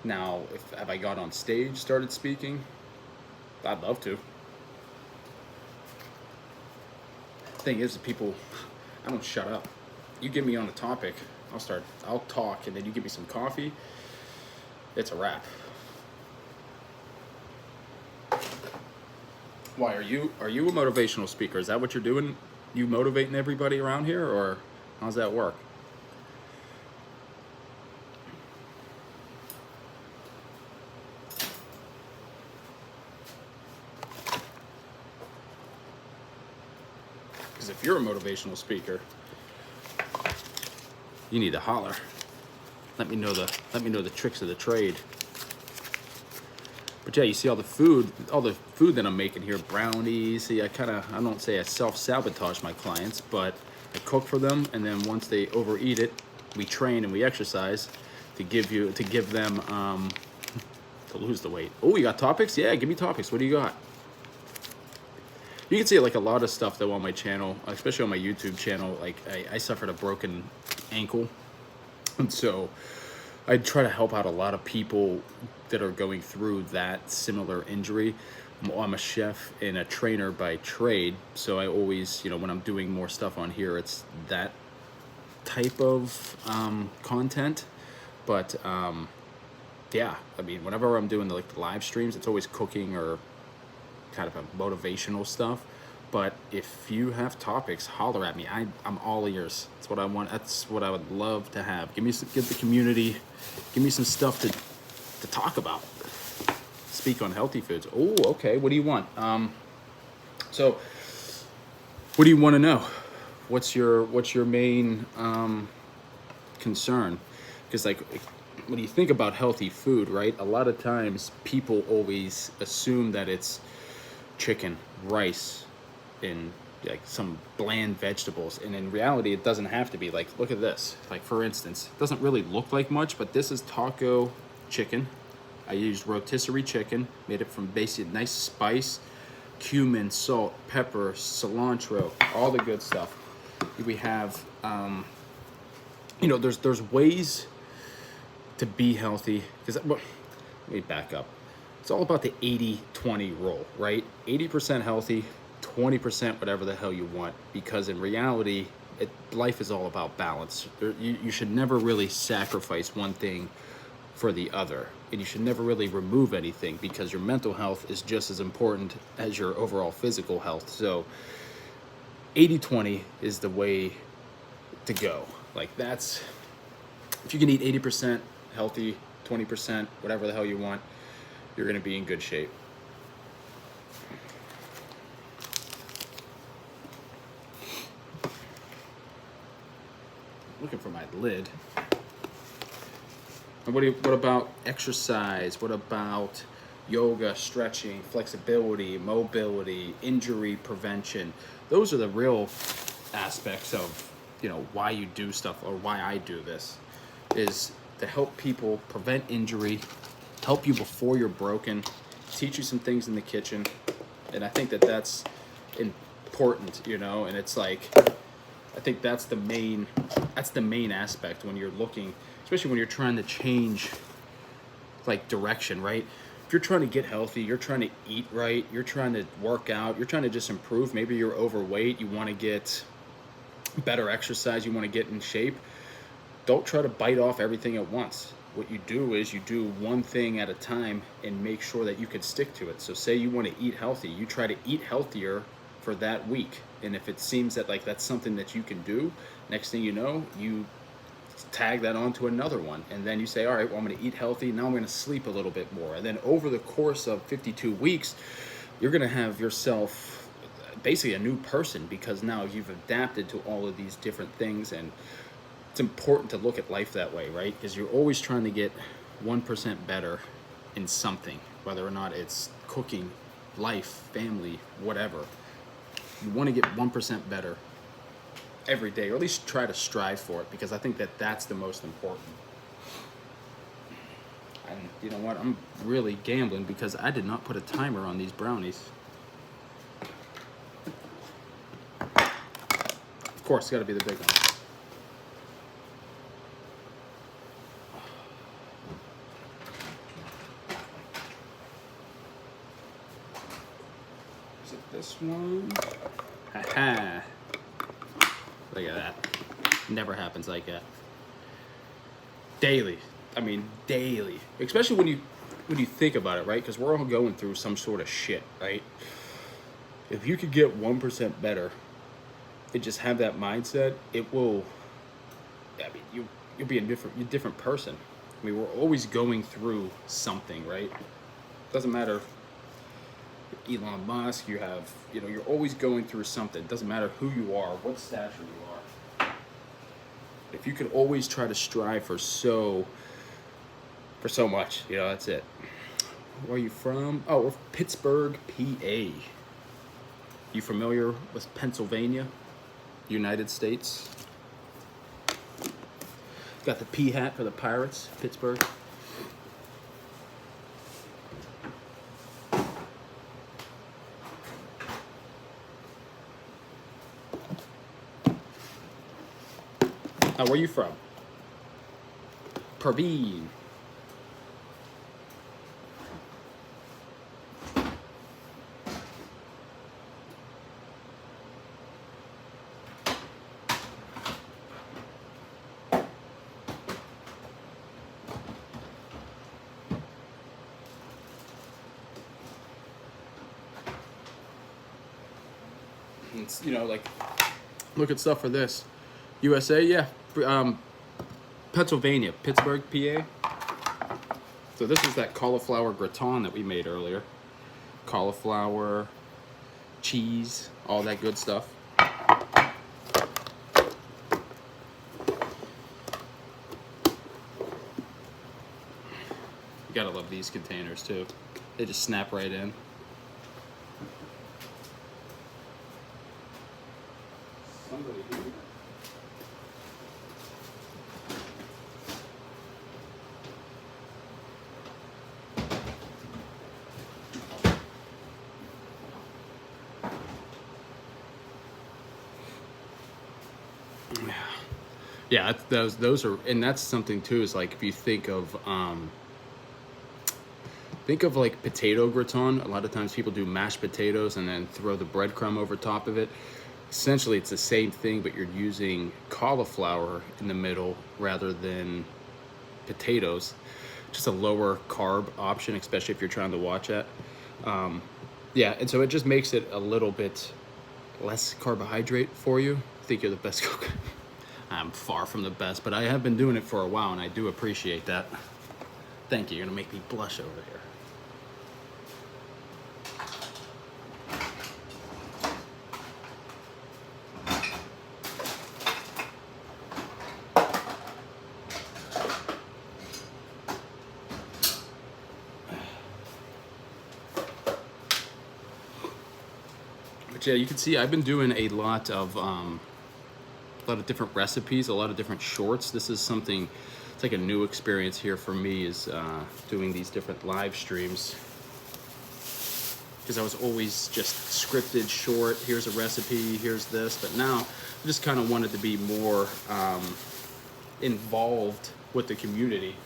Now, if I got on stage, started speaking, I'd love to. Thing is, people, I don't shut up. You get me on a topic, I'll talk, and then you give me some coffee, it's a wrap. Why are you a motivational speaker? Is that what you're doing? You motivating everybody around here, or how's that work? Because if you're a motivational speaker, you need to holler. Let me know the tricks of the trade. But yeah, you see all the food that I'm making here, brownies. See, I don't say I self-sabotage my clients, but I cook for them, and then once they overeat it, we train and we exercise to give them to lose the weight. Oh, you got topics? Yeah, give me topics. What do you got? You can see like a lot of stuff though on my channel, especially on my YouTube channel. Like I suffered a broken ankle, and so I try to help out a lot of people that are going through that similar injury. I'm a chef and a trainer by trade, so I always, when I'm doing more stuff on here, it's that type of content. But yeah, I mean, whenever I'm doing the live streams, it's always cooking or kind of a motivational stuff. But if you have topics, holler at me. I'm all ears. That's what I want. That's what I would love to have. Give the community, give me some stuff to talk about. Speak on healthy foods. Oh, okay. What do you want? So what do you want to know? What's your main concern? Because when you think about healthy food, right? A lot of times people always assume that it's chicken, rice, and like some bland vegetables, and in reality it doesn't have to be. Like, look at this. Like, for instance, it doesn't really look like much, but this is taco chicken. I used rotisserie chicken, made it from basic nice spice, cumin, salt, pepper, cilantro, all the good stuff. We have there's ways to be healthy, because let me back up. It's all about the 80-20 rule, right? 80% healthy, 20% whatever the hell you want, because in reality, life is all about balance. You should never really sacrifice one thing for the other, and you should never really remove anything, because your mental health is just as important as your overall physical health. So 80-20 is the way to go. Like, that's, if you can eat 80% healthy, 20% whatever the hell you want, you're going to be in good shape. Looking for my lid. And what about exercise? What about yoga, stretching, flexibility, mobility, injury prevention. Those are the real aspects of, why you do stuff, or why I do this, is to help people prevent injury, help you before you're broken, teach you some things in the kitchen. And I think that that's important, and it's like, I think that's the main aspect when you're looking, especially when you're trying to change like direction, right? If you're trying to get healthy, you're trying to eat right, you're trying to work out, you're trying to just improve, maybe you're overweight, you want to get better exercise, you want to get in shape, don't try to bite off everything at once. What you do is you do one thing at a time and make sure that you can stick to it. So say you want to eat healthy, you try to eat healthier for that week. And if it seems that like that's something that you can do, next thing you know, you tag that onto another one. And then you say, all right, well, I'm going to eat healthy. Now I'm going to sleep a little bit more. And then over the course of 52 weeks, you're going to have yourself basically a new person, because now you've adapted to all of these different things. And it's important to look at life that way, right? Because you're always trying to get 1% better in something, whether or not it's cooking, life, family, whatever. You want to get 1% better every day, or at least try to strive for it, because I think that that's the most important. And you know what? I'm really gambling because I did not put a timer on these brownies. Of course, it's got to be the big one. Is it this one? Haha. Look at that. Never happens like that. Daily. I mean, daily. Especially when you think about it, right? Because we're all going through some sort of shit, right? If you could get 1% better and just have that mindset, it will. I mean, you'll be a different person. I mean, we're always going through something, right? Doesn't matter. Elon Musk, you have, you're always going through something. It doesn't matter who you are, what stature you are. If you could always try to strive for so much, that's it. Where are you from? Oh, we're Pittsburgh, PA. You familiar with Pennsylvania, United States? Got the P hat for the Pirates, Pittsburgh. Now, where are you from? Praveen. It's, like, look at stuff for this. USA, yeah. Pennsylvania, Pittsburgh, PA. So this is that cauliflower gratin that we made earlier. Cauliflower, cheese, all that good stuff. You gotta love these containers too. They just snap right in. Somebody here. Yeah, those are, and that's something too. Is like if you think of like potato gratin. A lot of times people do mashed potatoes and then throw the breadcrumb over top of it. Essentially, it's the same thing, but you're using cauliflower in the middle rather than potatoes. Just a lower carb option, especially if you're trying to watch it. Yeah, and so it just makes it a little bit less carbohydrate for you. I think you're the best cook. I'm far from the best, but I have been doing it for a while, and I do appreciate that. Thank you. You're gonna make me blush over here. But yeah, you can see I've been doing a lot of different recipes, a lot of different shorts. This is something, it's like a new experience here for me, is doing these different live streams. Because I was always just scripted, short, here's a recipe, here's this. But now I just kind of wanted to be more involved with the community.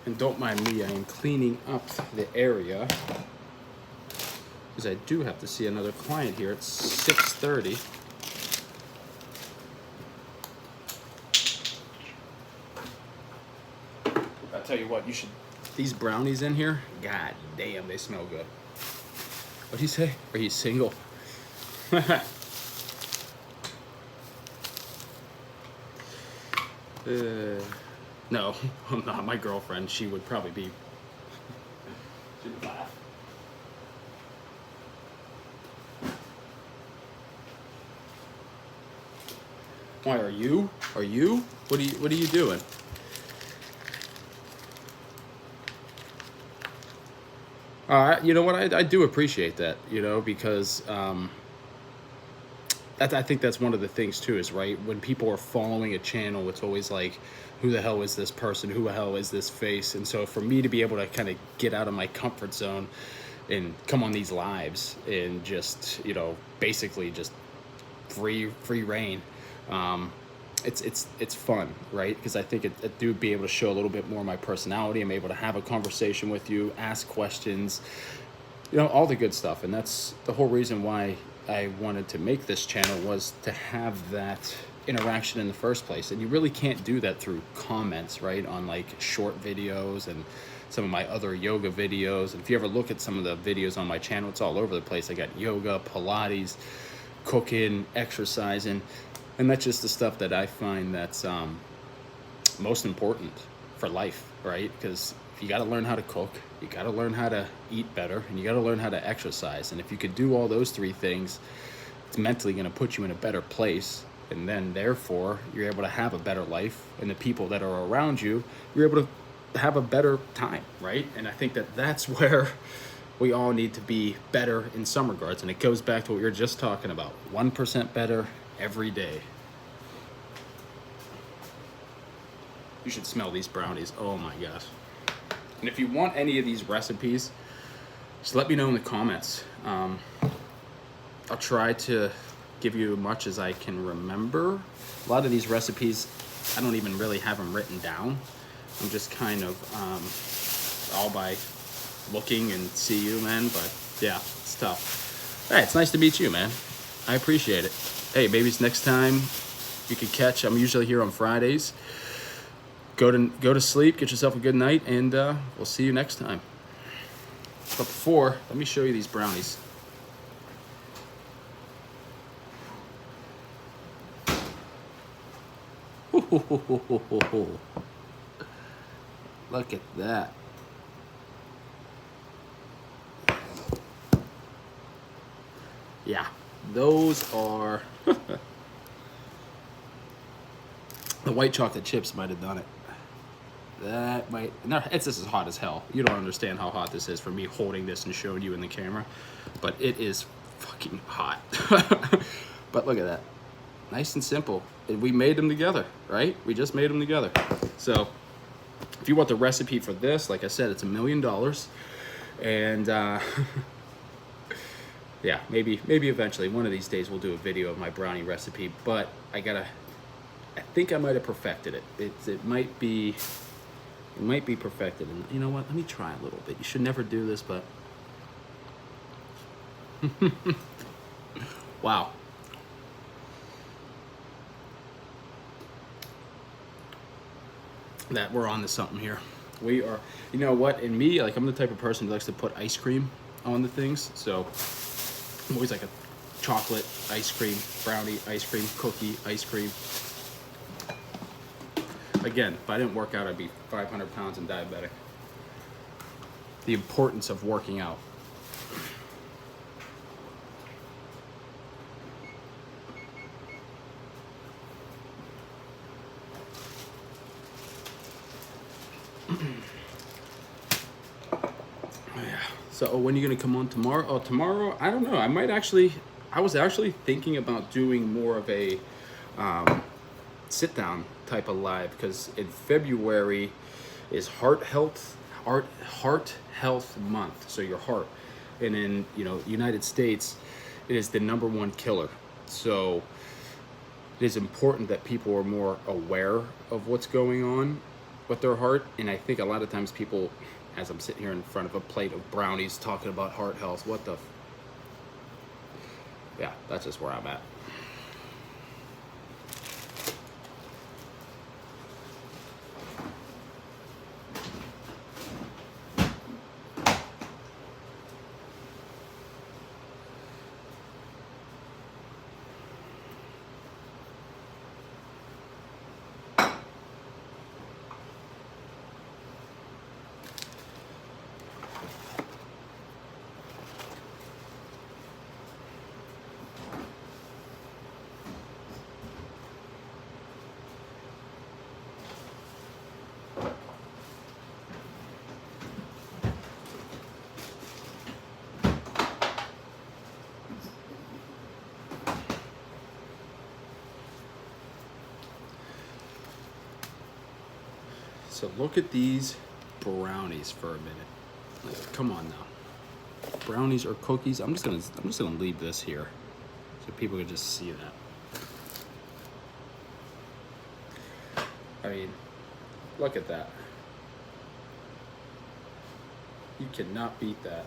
And don't mind me, I am cleaning up the area because I do have to see another client here at 6:30. I'll tell you what, you should, these brownies in here, god damn, they smell good. What'd he say? Are you single? No, I'm not. My girlfriend, she would probably be. She would laugh. Why are you? Are you? What are you doing? You know what? I do appreciate that. You know, because I think that's one of the things too, is right, when people are following a channel, it's always like, who the hell is this person? Who the hell is this face? And so for me to be able to kind of get out of my comfort zone and come on these lives and just, you know, basically just free reign, it's fun, right? Because I think it do be able to show a little bit more of my personality. I'm able to have a conversation with you, ask questions, you know, all the good stuff. And that's the whole reason why I wanted to make this channel, was to have that interaction in the first place. And you really can't do that through comments, right, on like short videos and some of my other yoga videos. And if you ever look at some of the videos on my channel, it's all over the place. I got yoga, Pilates, cooking, exercising, and that's just the stuff that I find that's most important for life, right? Because you got to learn how to cook, you got to learn how to eat better, and you got to learn how to exercise. And if you could do all those three things, it's mentally going to put you in a better place. And then therefore you're able to have a better life, and the people that are around you, you're able to have a better time, right? And I think that that's where we all need to be better in some regards. And it goes back to what we were just talking about, 1% better every day. You should smell these brownies. Oh my gosh. And if you want any of these recipes, just let me know in the comments. I'll try to give you as much as I can remember. A lot of these recipes, I don't even really have them written down. I'm just kind of all by looking and see you, man. But yeah, it's tough. All right, it's nice to meet you, man. I appreciate it. Hey, maybe it's next time you could catch. I'm usually here on Fridays. Go to sleep, get yourself a good night, and we'll see you next time. But before, let me show you these brownies. Look at that. Yeah, those are the white chocolate chips might have done it. That might, no, this is hot as hell. You don't understand how hot this is for me holding this and showing you in the camera, but it is fucking hot. But look at that, nice and simple. And we made them together, right? We just made them together. So if you want the recipe for this, like I said, it's $1 million. And yeah, maybe eventually one of these days we'll do a video of my brownie recipe. But I think I might have perfected it. It might be perfected. And you know what? Let me try a little bit. You should never do this, but wow. That we're on to something here. We are, you know what, in me, like, I'm the type of person who likes to put ice cream on the things. So I'm always like a chocolate ice cream, brownie ice cream, cookie ice cream. Again, if I didn't work out, I'd be 500 pounds and diabetic. the importance of working out. So when are you gonna come on tomorrow? Oh, tomorrow, I don't know. I was actually thinking about doing more of a sit down type of live, because in February is heart health month. So your heart, and in United States, it is the #1 killer. So it is important that people are more aware of what's going on with their heart. And I think a lot of times people, as I'm sitting here in front of a plate of brownies talking about heart health, yeah, that's just where I'm at. So look at these brownies for a minute. Like, come on now. Brownies or cookies? I'm just gonna leave this here so people can just see that. I mean, look at that. You cannot beat that.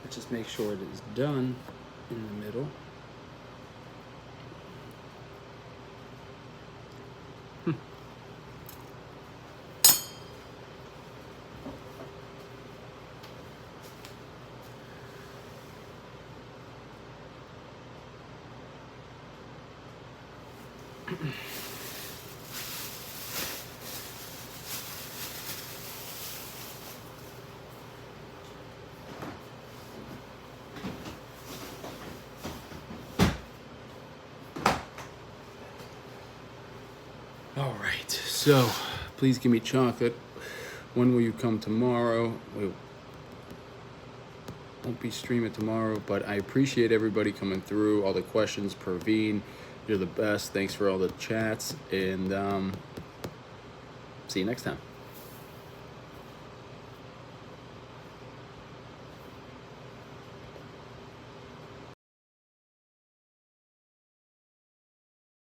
Let's just make sure it is done in the middle. All right, so please give me chocolate. When will you come tomorrow? We won't be streaming tomorrow, but I appreciate everybody coming through, all the questions. Praveen, you're the best. Thanks for all the chats, and see you next time.